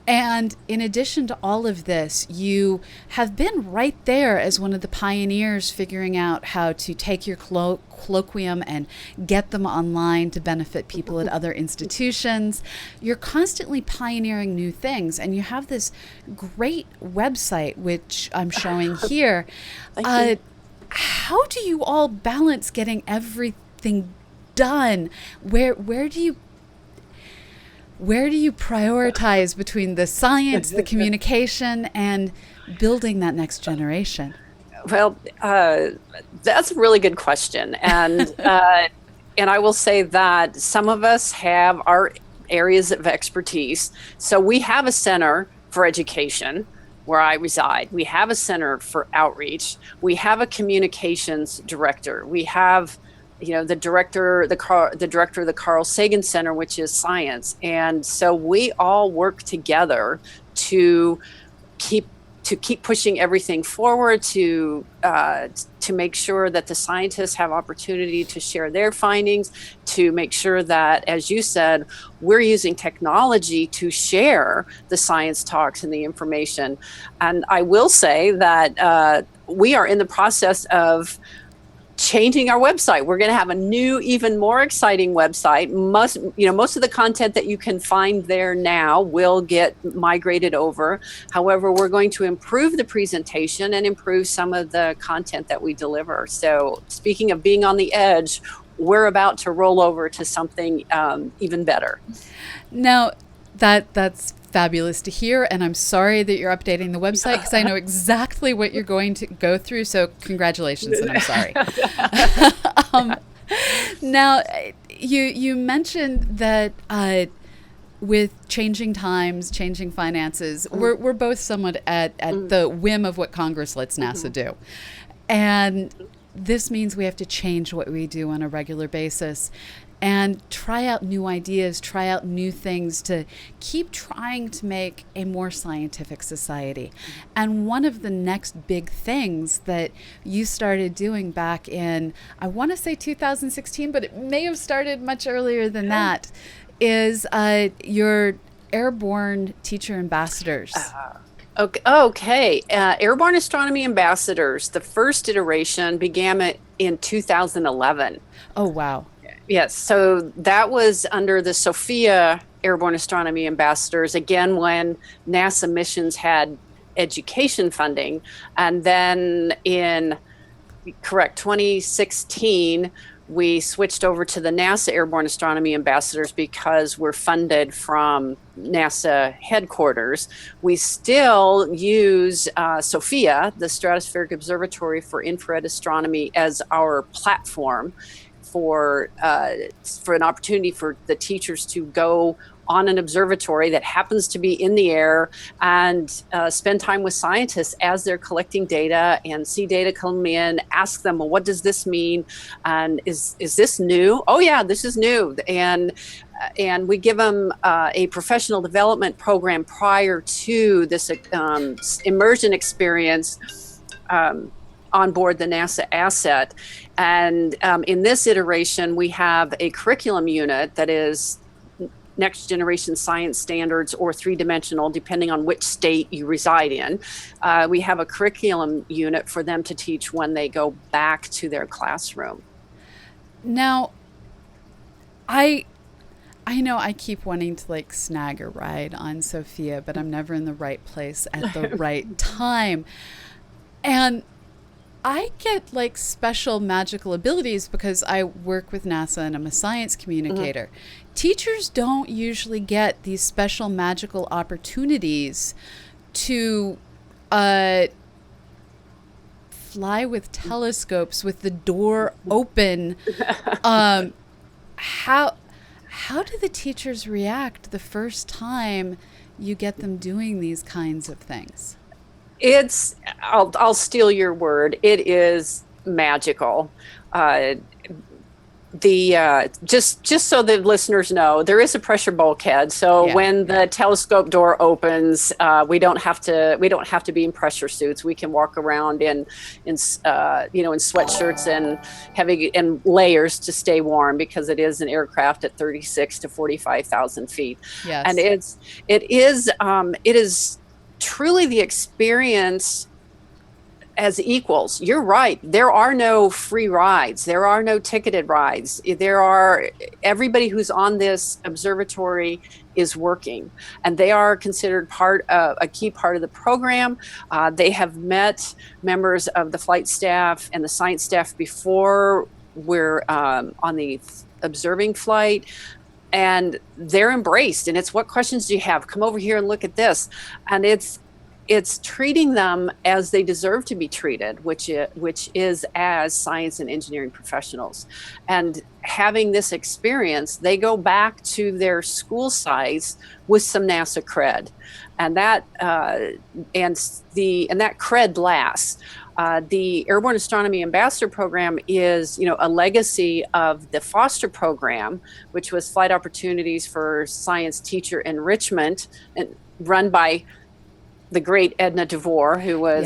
And in addition to all of this, you have been right there as one of the pioneers figuring out how to take your colloquium and get them online to benefit people at other institutions. You're constantly pioneering new things, and you have this great website, which I'm showing here. How do you all balance getting everything done. Where do you prioritize between the science, the communication, and building that next generation? Well, that's a really good question. And and I will say that some of us have our areas of expertise. So we have a center for education where I reside. We have a center for outreach. We have a communications director. We have, the director of the Carl Sagan Center, which is science. And so we all work together to keep pushing everything forward, to make sure that the scientists have opportunity to share their findings, to make sure that, as you said, we're using technology to share the science talks and the information. And I will say that we are in the process of changing our website. We're going to have a new, even more exciting website. Most of the content that you can find there now will get migrated over. However, we're going to improve the presentation and improve some of the content that we deliver. So speaking of being on the edge, we're about to roll over to something even better. Now, that's fabulous to hear, and I'm sorry that you're updating the website, because I know exactly what you're going to go through, so congratulations, and I'm sorry. Now, you mentioned that with changing times, changing finances, we're both somewhat at the whim of what Congress lets NASA do. And this means we have to change what we do on a regular basis and try out new ideas, try out new things to keep trying to make a more scientific society. And one of the next big things that you started doing back in, I want to say 2016, but it may have started much earlier than that, is your airborne teacher ambassadors. Okay. Airborne Astronomy Ambassadors, the first iteration began in 2011. Oh, wow. Yes, so that was under the SOFIA Airborne Astronomy Ambassadors, again, when NASA missions had education funding. And then in 2016, we switched over to the NASA Airborne Astronomy Ambassadors because we're funded from NASA headquarters. We still use SOFIA, the Stratospheric Observatory for Infrared Astronomy, as our platform for an opportunity for the teachers to go on an observatory that happens to be in the air and spend time with scientists as they're collecting data and see data come in, ask them, well, what does this mean? And is this new? Oh yeah, this is new. And we give them a professional development program prior to this immersion experience on board the NASA asset. And in this iteration, we have a curriculum unit that is next generation science standards or three-dimensional, depending on which state you reside in. We have a curriculum unit for them to teach when they go back to their classroom. Now, I know I keep wanting to snag a ride on SOFIA, but I'm never in the right place at the right time. And I get special magical abilities because I work with NASA and I'm a science communicator. Teachers don't usually get these special magical opportunities to fly with telescopes with the door open. How do the teachers react the first time you get them doing these kinds of things? I'll steal your word. It is magical. Just so the listeners know, there is a pressure bulkhead. So when the telescope door opens, we don't have to be in pressure suits. We can walk around in sweatshirts and heavy and layers to stay warm, because it is an aircraft at 36 to 45,000 feet. Yes. And it is truly the experience as equals. You're right. There are no free rides. There are no ticketed rides. Everybody who's on this observatory is working, and they are considered a key part of the program. They have met members of the flight staff and the science staff before. We're on the observing flight, and they're embraced. And it's, what questions do you have? Come over here and look at this. And it's treating them as they deserve to be treated, which is as science and engineering professionals. And having this experience, they go back to their school sites with some NASA cred, and that cred lasts. The Airborne Astronomy Ambassador Program is, a legacy of the Foster Program, which was Flight Opportunities for Science Teacher Enrichment, and run by the great Edna DeVore, who was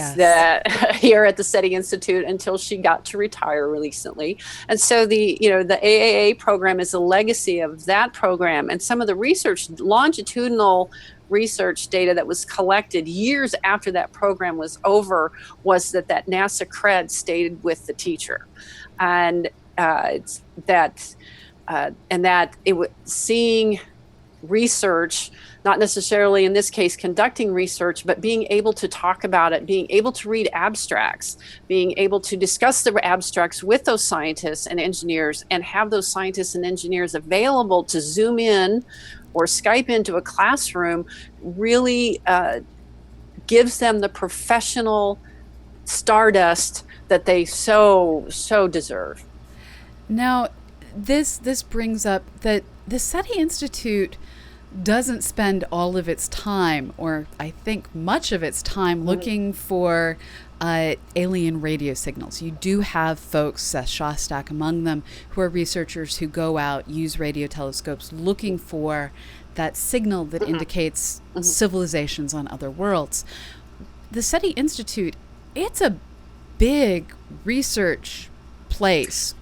here at the SETI Institute until she got to retire recently. And so the AAA program is a legacy of that program, and some of the research, longitudinal research data that was collected years after that program was over, was that NASA cred stayed with the teacher, and seeing research, not necessarily in this case conducting research, but being able to talk about it, being able to read abstracts, being able to discuss the abstracts with those scientists and engineers, and have those scientists and engineers available to Zoom in or Skype into a classroom, really gives them the professional stardust that they so deserve. Now, this brings up that the SETI Institute doesn't spend all of its time, or I think much of its time, looking for alien radio signals. You do have folks, Seth Shostak among them, who are researchers who go out, use radio telescopes, looking for that signal that indicates civilizations on other worlds. The SETI Institute, it's a big research place.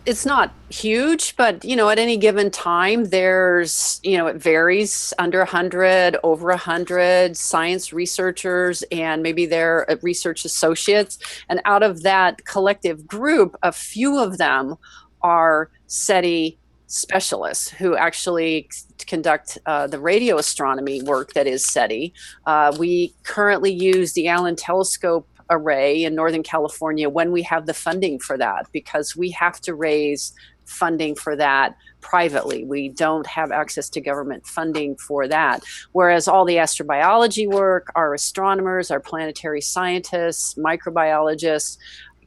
It's not huge, but at any given time, there's it varies, under 100, over 100 science researchers, and maybe they're research associates. And out of that collective group, a few of them are SETI specialists who actually conduct the radio astronomy work that is SETI. We currently use the Allen Telescope Array in Northern California when we have the funding for that, because we have to raise funding for that privately. We don't have access to government funding for that. Whereas all the astrobiology work, our astronomers, our planetary scientists, microbiologists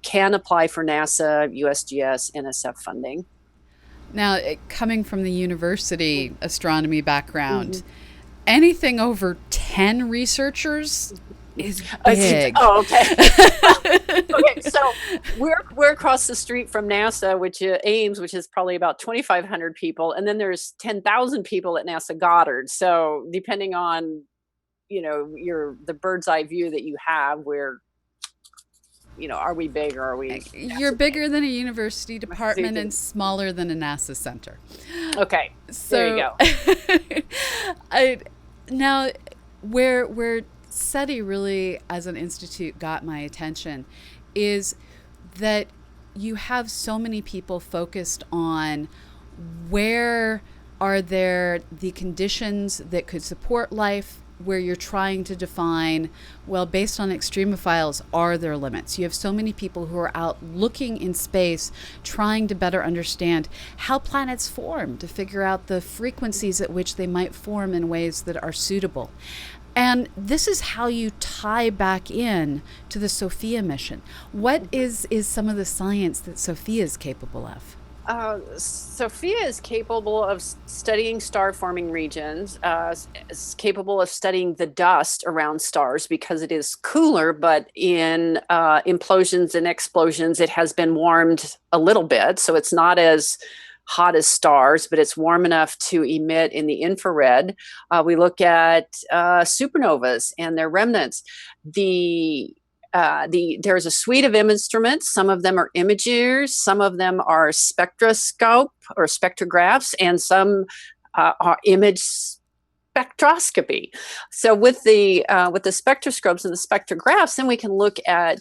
can apply for NASA, USGS, NSF funding. Now, coming from the university astronomy background, anything over 10 researchers is big. Oh, okay. Okay, so we're across the street from NASA, which Ames, which is probably about 2,500 people, and then there's 10,000 people at NASA Goddard. So depending on the bird's eye view that you have, where are we big or are we? You're bigger than a university department and smaller than a NASA center. Okay, so there you go. Now, where SETI really, as an institute, got my attention is that you have so many people focused on where are there the conditions that could support life, where you're trying to define, well, based on extremophiles, are there limits? You have so many people who are out looking in space, trying to better understand how planets form, to figure out the frequencies at which they might form in ways that are suitable. And this is how you tie back in to the SOFIA mission. What is some of the science that SOFIA is capable of? SOFIA is capable of studying star-forming regions, is capable of studying the dust around stars because it is cooler, but in implosions and explosions, it has been warmed a little bit. So it's not as hot as stars, but it's warm enough to emit in the infrared. We look at supernovas and their remnants. There's a suite of instruments. Some of them are imagers, some of them are spectroscope or spectrographs, and some are image spectroscopy. So with the spectroscopes and the spectrographs, then we can look at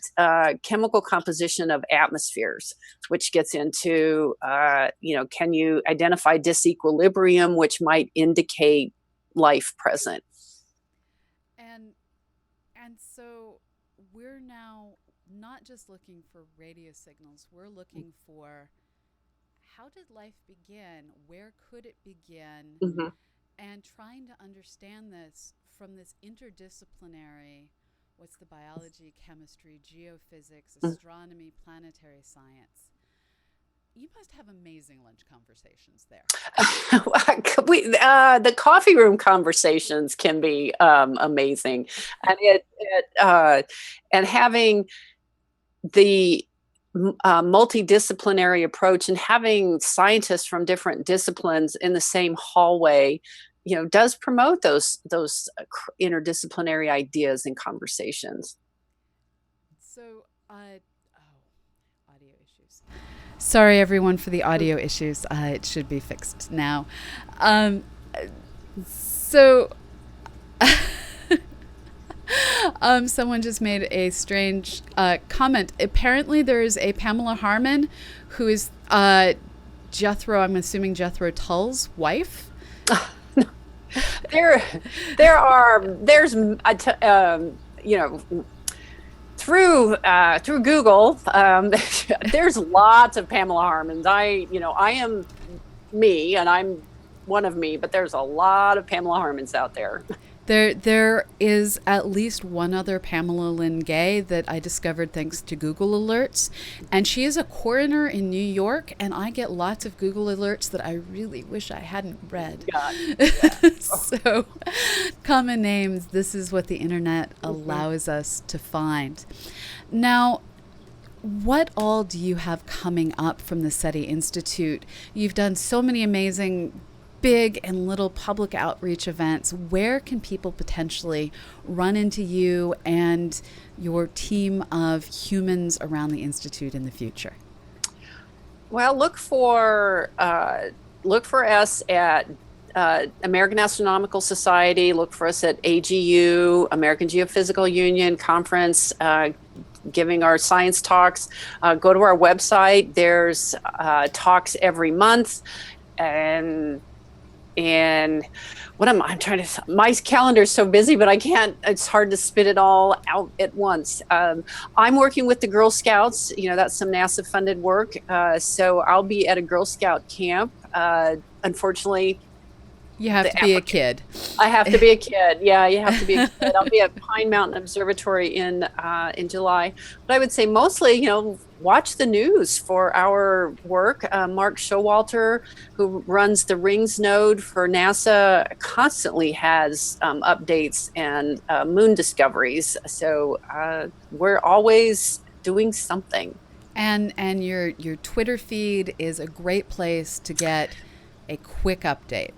chemical composition of atmospheres, which gets into can you identify disequilibrium, which might indicate life present. And so we're now not just looking for radio signals, we're looking for how did life begin? Where could it begin? Mm-hmm. And trying to understand this from this interdisciplinary, what's the biology, chemistry, geophysics, astronomy, planetary science. You must have amazing lunch conversations there. The coffee room conversations can be amazing, and and having the multidisciplinary approach and having scientists from different disciplines in the same hallway, does promote those interdisciplinary ideas and conversations. So, audio issues. Sorry, everyone, for the audio issues. It should be fixed now. Someone just made a strange comment. Apparently, there is a Pamela Harman who is Jethro, I'm assuming Jethro Tull's wife. There's through Google, there's lots of Pamela Harmons. I am me, and I'm one of me, but there's a lot of Pamela Harmons out there. There is at least one other Pamela Lynn Gay that I discovered thanks to Google alerts, and she is a coroner in New York, and I get lots of Google alerts that I really wish I hadn't read. So, common names, this is what the internet allows us to find. Now, what all do you have coming up from the SETI Institute? You've done so many amazing big and little public outreach events. Where can people potentially run into you and your team of humans around the Institute in the future? Well, look for us at American Astronomical Society. Look for us at AGU, American Geophysical Union Conference, giving our science talks. Go to our website. There's talks every month. And what I'm trying to, my calendar is so busy, but I can't, it's hard to spit it all out at once. I'm working with the Girl Scouts, that's some NASA funded work. So I'll be at a Girl Scout camp. Unfortunately, you have to be a kid. I have to be a kid. Yeah, you have to be a kid. I'll be at Pine Mountain Observatory in July. But I would say mostly, watch the news for our work. Mark Showalter, who runs the Rings node for NASA, constantly has updates and moon discoveries. So we're always doing something. And your Twitter feed is a great place to get a quick update.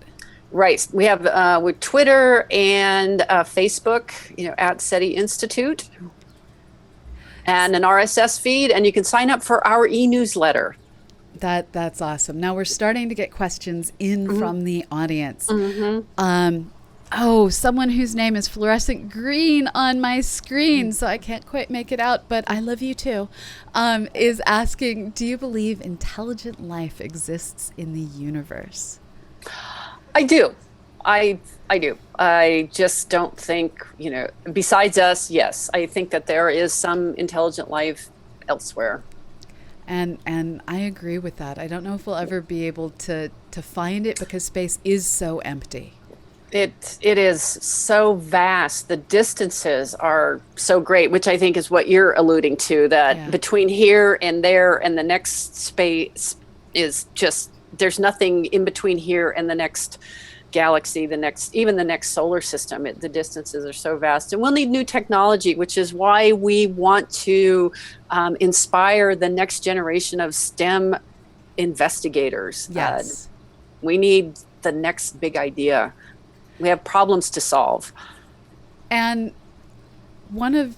Right. We have with Twitter and Facebook, at SETI Institute, and an RSS feed, and you can sign up for our e-newsletter. That's awesome. Now we're starting to get questions in from the audience. Someone whose name is fluorescent green on my screen, so I can't quite make it out, but I love you too, is asking, do you believe intelligent life exists in the universe? I do. I do. I just don't think, besides us, yes, I think that there is some intelligent life elsewhere. And I agree with that. I don't know if we'll ever be able to find it because space is so empty. It is so vast. The distances are so great, which I think is what you're alluding to, that between here and there and the next space is just, there's nothing in between here and the next galaxy, even the next solar system. The distances are so vast, and we'll need new technology, which is why we want to inspire the next generation of STEM investigators. Yes. We need the next big idea. We have problems to solve. And one of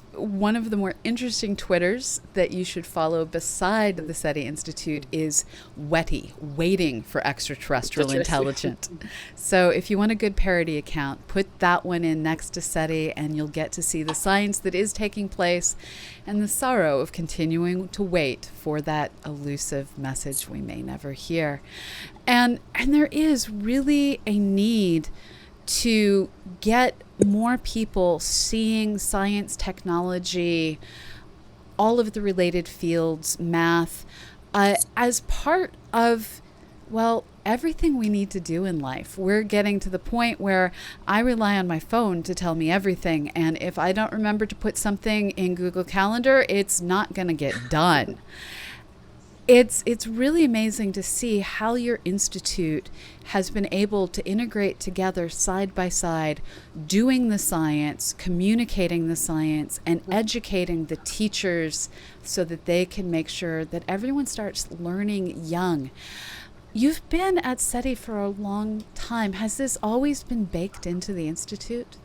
the more interesting Twitters that you should follow beside the SETI Institute is WETI, Waiting for Extraterrestrial Intelligence. So if you want a good parody account, put that one in next to SETI, and you'll get to see the science that is taking place and the sorrow of continuing to wait for that elusive message we may never hear. And there is really a need to get more people seeing science, technology, all of the related fields, math, as part of Well, everything we need to do in life, we're getting to the point where I rely on my phone to tell me everything. And if I don't remember to put something in Google Calendar, it's not going to get done. It's really amazing to see how your institute has been able to integrate together side by side, doing the science, communicating the science, and educating the teachers so that they can make sure that everyone starts learning young. You've been at SETI for a long time. Has this always been baked into the institute?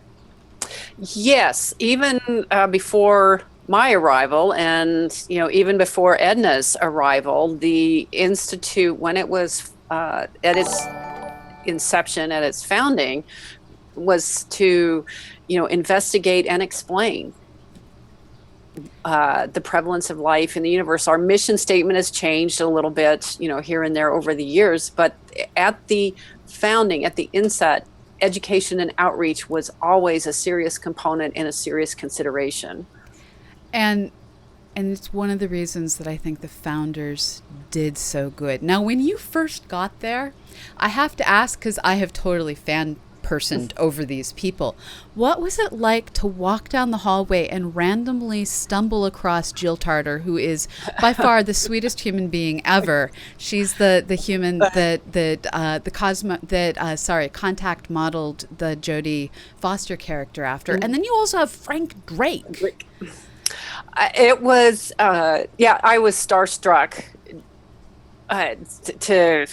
Yes, even before my arrival, and even before Edna's arrival, the institute, when it was at its inception, at its founding, was to investigate and explain the prevalence of life in the universe. Our mission statement has changed a little bit, here and there over the years, but at the founding, at the inset, education and outreach was always a serious component and a serious consideration. And it's one of the reasons that I think the founders did so good. Now, when you first got there, I have to ask, because I have totally fan-personed over these people, what was it like to walk down the hallway and randomly stumble across Jill Tarter, who is by far the sweetest human being ever? She's the human Contact modeled the Jodie Foster character after. And then you also have Frank Drake. It was, I was starstruck, to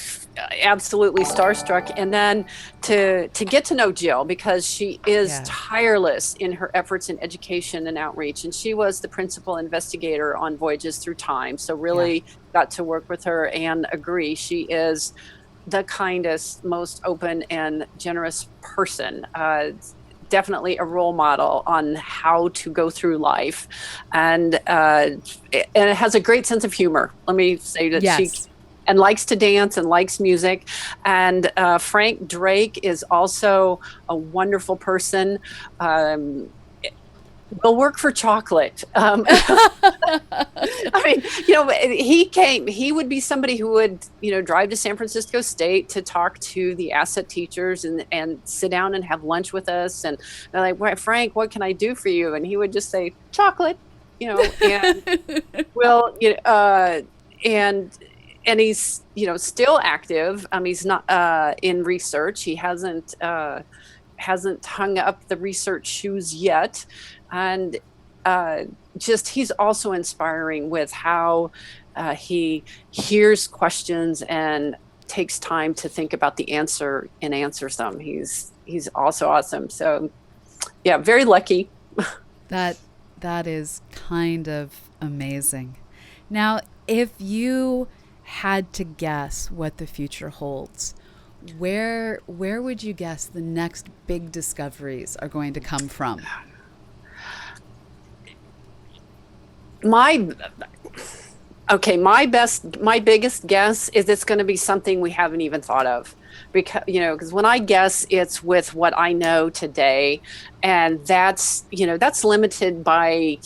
absolutely starstruck. And then to get to know Jill, because she is tireless in her efforts in education and outreach. And she was the principal investigator on Voyages Through Time. So really got to work with her and agree. She is the kindest, most open and generous person. Definitely a role model on how to go through life, and it has a great sense of humor. Let me say that she likes to dance and likes music. And Frank Drake is also a wonderful person. Will work for chocolate. I mean, he would be somebody who would, drive to San Francisco State to talk to the asset teachers and sit down and have lunch with us. And they're like, well, Frank, what can I do for you? And he would just say, chocolate, and and he's, still active. He's not in research. He hasn't hung up the research shoes yet. And he's also inspiring with how he hears questions and takes time to think about the answer and answers them. He's also awesome. So very lucky. That is kind of amazing. Now, if you had to guess what the future holds, where would you guess the next big discoveries are going to come from? My biggest guess is it's going to be something we haven't even thought of, because when I guess, it's with what I know today, and that's limited by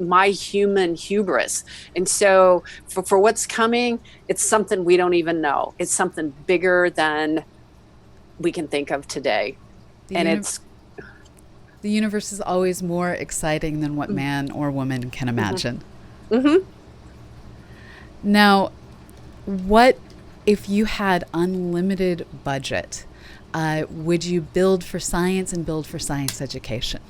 my human hubris. And so for what's coming, it's something we don't even know. It's something bigger than we can think of today. The universe is always more exciting than what man or woman can imagine. Mm-hmm. Now, what if you had unlimited budget? Would you build for science and build for science education?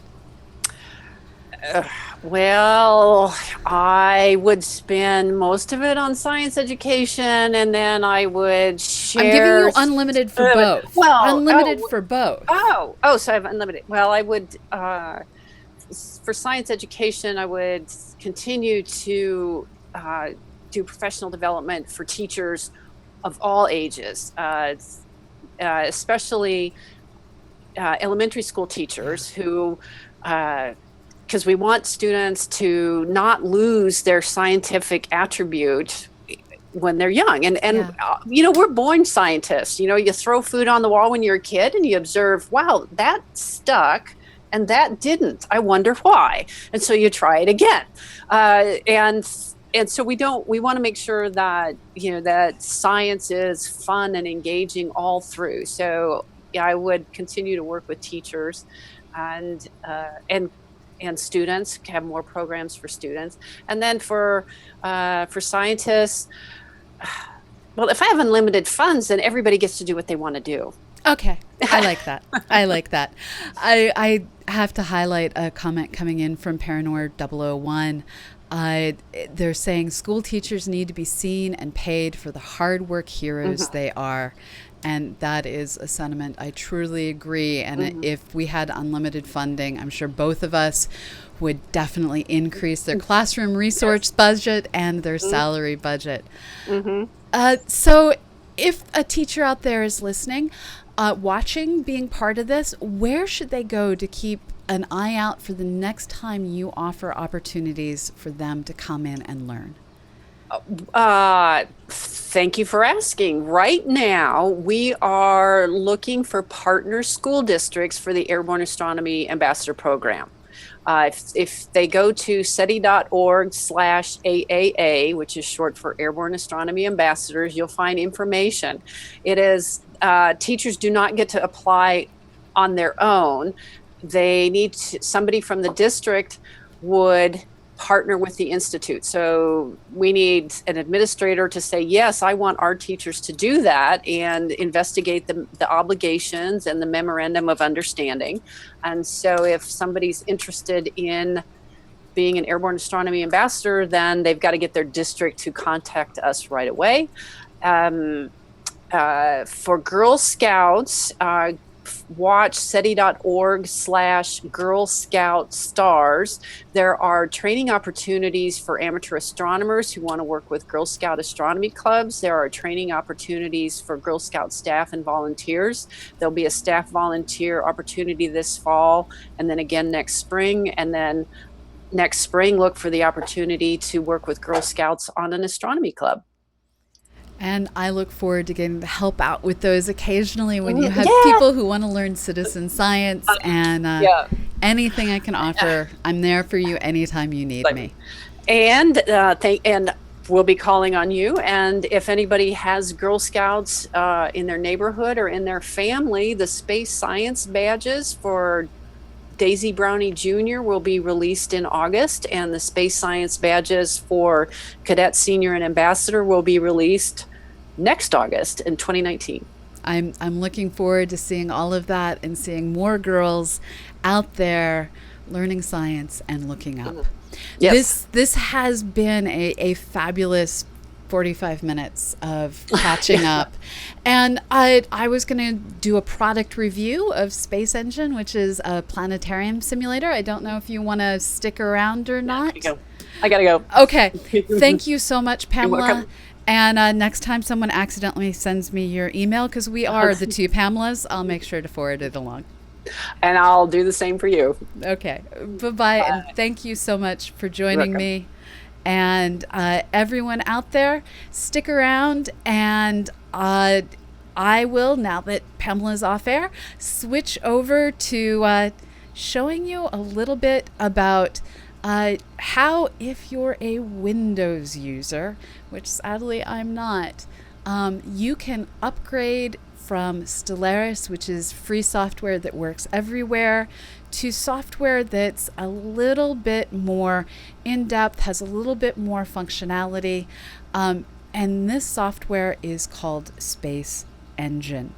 Well, I would spend most of it on science education, and then I would share. I'm giving you unlimited for both. For both. So I have unlimited. Well, I would, for science education, I would continue to do professional development for teachers of all ages, especially elementary school teachers who, because we want students to not lose their scientific attribute when they're young. And we're born scientists. You throw food on the wall when you're a kid and you observe, wow, that stuck and that didn't. I wonder why. And so you try it again. And and so we want to make sure that, that science is fun and engaging all through. So yeah, I would continue to work with teachers and students, have more programs for students. And then for scientists, well, if I have unlimited funds, then everybody gets to do what they want to do. Okay. I like that. I like that. I have to highlight a comment coming in from Paranor 001. They're saying school teachers need to be seen and paid for the hard work heroes they are. And that is a sentiment I truly agree. And if we had unlimited funding, I'm sure both of us would definitely increase their classroom resource budget and their salary budget. So if a teacher out there is listening, watching, being part of this, where should they go to keep an eye out for the next time you offer opportunities for them to come in and learn? Thank you for asking. Right now, we are looking for partner school districts for the Airborne Astronomy Ambassador Program. If they go to SETI.org/AAA, which is short for Airborne Astronomy Ambassadors, you'll find information. It is, teachers do not get to apply on their own. They need somebody from the district would partner with the Institute. So we need an administrator to say, yes, I want our teachers to do that and investigate the obligations and the memorandum of understanding. And so if somebody's interested in being an Airborne Astronomy Ambassador, then they've got to get their district to contact us right away. For Girl Scouts, watch SETI.org/Girl Scout Stars. There are training opportunities for amateur astronomers who want to work with Girl Scout astronomy clubs. There are training opportunities for Girl Scout staff and volunteers. There'll be a staff volunteer opportunity this fall, and then again next spring. And then next spring, look for the opportunity to work with Girl Scouts on an astronomy club. And I look forward to getting to help out with those occasionally when you have people who want to learn citizen science, and anything I can offer, I'm there for you anytime you need me. And and we'll be calling on you. And if anybody has Girl Scouts in their neighborhood or in their family, the space science badges for Daisy Brownie Jr. will be released in August, and the space science badges for Cadet Senior and Ambassador will be released next August in 2019. I'm looking forward to seeing all of that and seeing more girls out there learning science and looking up. Yes. This has been a fabulous 45 minutes of catching up. And I was going to do a product review of Space Engine, which is a planetarium simulator. I don't know if you want to stick around or not. I gotta go. Okay. Thank you so much, Pamela. And next time someone accidentally sends me your email, because we are the two Pamelas, I'll make sure to forward it along. And I'll do the same for you. Okay. Bye-bye. And thank you so much for joining me. And everyone out there, stick around, and I will, now that Pamela's off air, switch over to showing you a little bit about how, if you're a Windows user, which sadly I'm not, you can upgrade from Skylias, which is free software that works everywhere, to software that's a little bit more in-depth, has a little bit more functionality, and this software is called Space Engine.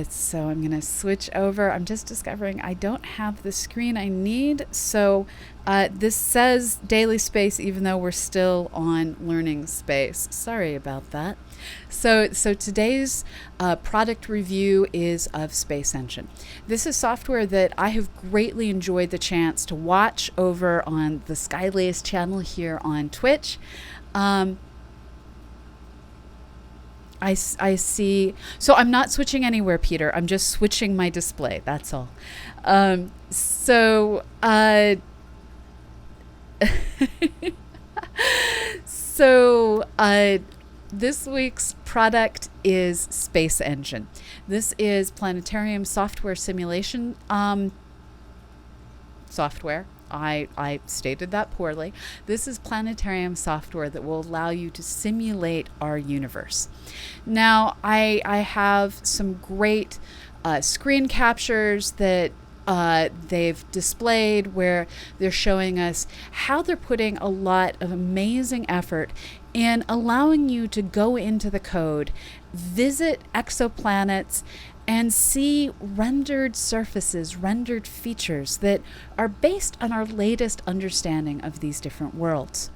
So I'm going to switch over. I'm just discovering I don't have the screen I need. So this says Daily Space, even though we're still on Learning Space. Sorry about that. So today's product review is of Space Engine. This is software that I have greatly enjoyed the chance to watch over on the Skylias channel here on Twitch. I see. So I'm not switching anywhere, Peter. I'm just switching my display. That's all. This week's product is Space Engine. This is planetarium software simulation software. I stated that poorly. This is planetarium software that will allow you to simulate our universe. Now, I have some great screen captures that they've displayed where they're showing us how they're putting a lot of amazing effort in allowing you to go into the code, visit exoplanets, and see rendered surfaces, rendered features that are based on our latest understanding of these different worlds.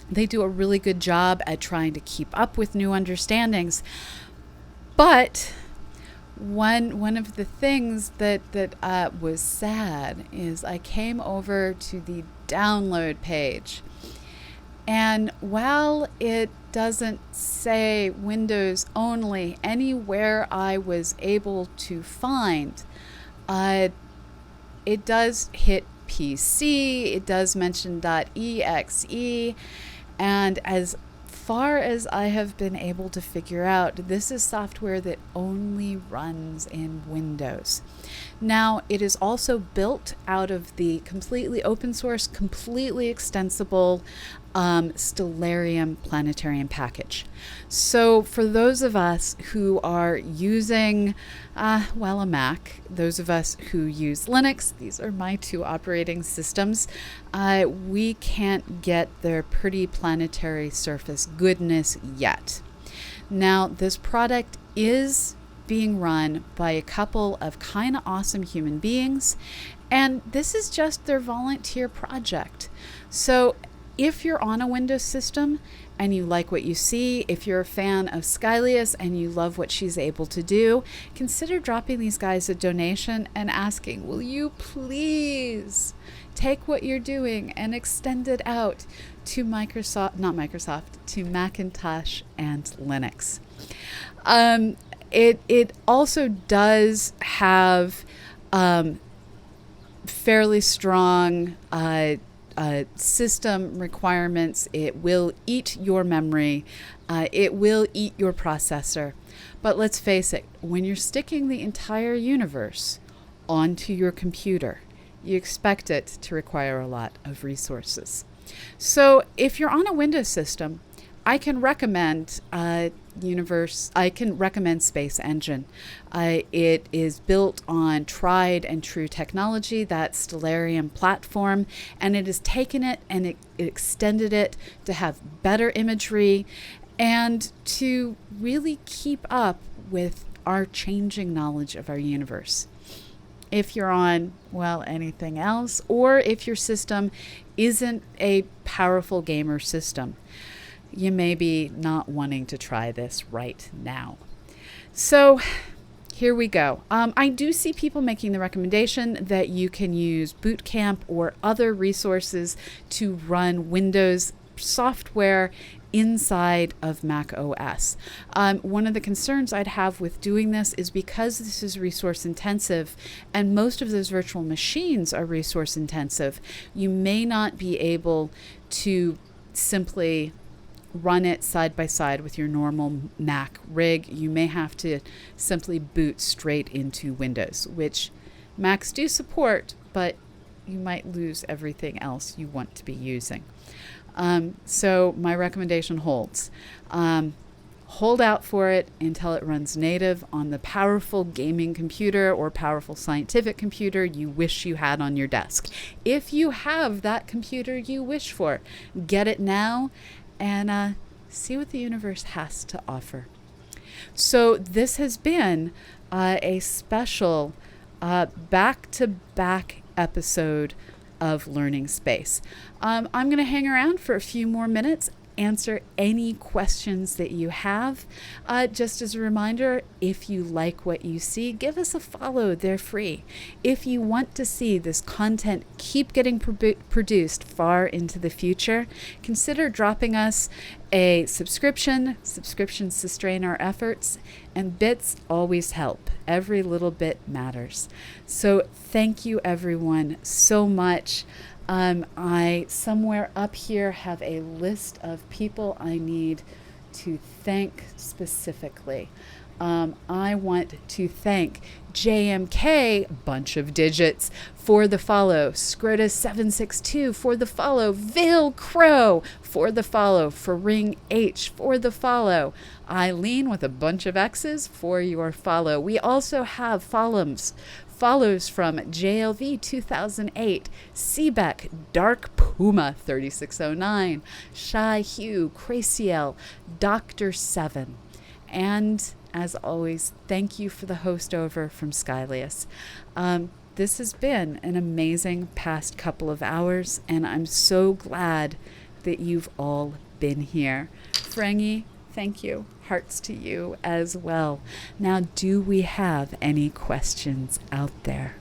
They do a really good job at trying to keep up with new understandings, but one of the things that was sad is I came over to the download page, and while it doesn't say Windows only anywhere I was able to find, it does hit PC, it does mention .exe, and as far as I have been able to figure out, this is software that only runs in Windows. Now, it is also built out of the completely open source, completely extensible Stellarium planetarium package. So for those of us who are using, a Mac, those of us who use Linux, these are my two operating systems, we can't get their pretty planetary surface goodness yet. Now, this product is being run by a couple of kind of awesome human beings, and this is just their volunteer project. So if you're on a Windows system and you like what you see, if you're a fan of Skylias and you love what she's able to do, consider dropping these guys a donation and asking, will you please take what you're doing and extend it out to to Macintosh and Linux. It also does have fairly strong system requirements. It will eat your memory. It will eat your processor. But let's face it, when you're sticking the entire universe onto your computer, you expect it to require a lot of resources. So if you're on a Windows system, I can recommend Space Engine. It is built on tried and true technology, that Stellarium platform, and it has taken it and it extended it to have better imagery and to really keep up with our changing knowledge of our universe. If you're on, anything else, or if your system isn't a powerful gamer system, you may be not wanting to try this right now. So here we go. I do see people making the recommendation that you can use Boot Camp or other resources to run Windows software inside of Mac OS. One of the concerns I'd have with doing this is because this is resource intensive and most of those virtual machines are resource intensive, you may not be able to simply run it side by side with your normal Mac rig. You may have to simply boot straight into Windows, which Macs do support, but you might lose everything else you want to be using. So my recommendation holds. Hold out for it until it runs native on the powerful gaming computer or powerful scientific computer you wish you had on your desk. If you have that computer you wish for, get it now and see what the universe has to offer. So this has been a special back-to-back episode of Learning Space. I'm going to hang around for a few more minutes, answer any questions that you have. Just as a reminder, if you like what you see, give us a follow. They're free. If you want to see this content keep getting produced far into the future, consider dropping us a subscription. Subscriptions sustain our efforts, and bits always help. Every little bit matters. So thank you everyone so much. I somewhere up here have a list of people I need to thank specifically. I want to thank JMK, bunch of digits, for the follow. Scrotus762 for the follow. Vale Crow for the follow. Faring H for the follow. Eileen with a bunch of X's for your follow. We also have follows from JLV 2008, Seebeck, Dark Puma 3609, Shy Hugh, Craciel, Dr. 7. And as always, thank you for the host over from Skylias. This has been an amazing past couple of hours, and I'm so glad that you've all been here. Frangie, thank you. Hearts to you as well. Now, do we have any questions out there?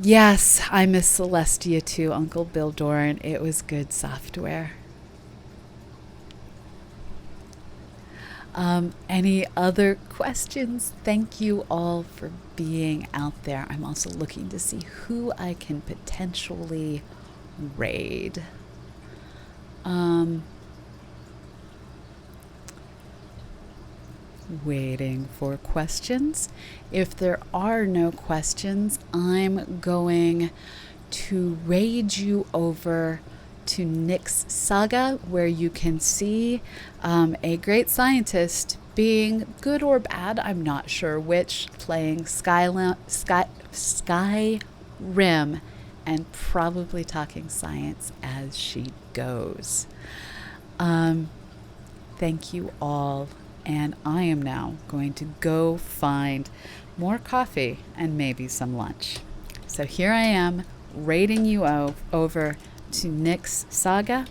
Yes, I miss Celestia too, Uncle Bill Doran. It was good software. Any other questions? Thank you all for being out there. I'm also looking to see who I can potentially raid. Waiting for questions. If there are no questions, I'm going to raid you over to Nick's Saga, where you can see a great scientist being good or bad, I'm not sure which, playing Skyrim and probably talking science as she goes. Thank you all, and I am now going to go find more coffee and maybe some lunch. So here I am, raiding you over to Nick's Saga.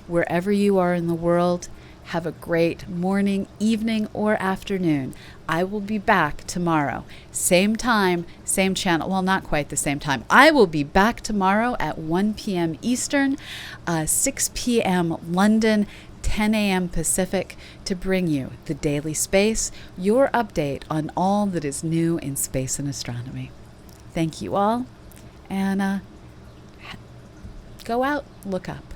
Wherever you are in the world, have a great morning, evening, or afternoon. I will be back tomorrow. Same time, same channel. Well, not quite the same time. I will be back tomorrow at 1 p.m. Eastern, 6 p.m. London, 10 a.m. Pacific, to bring you the Daily Space, your update on all that is new in space and astronomy. Thank you all, and go out, look up.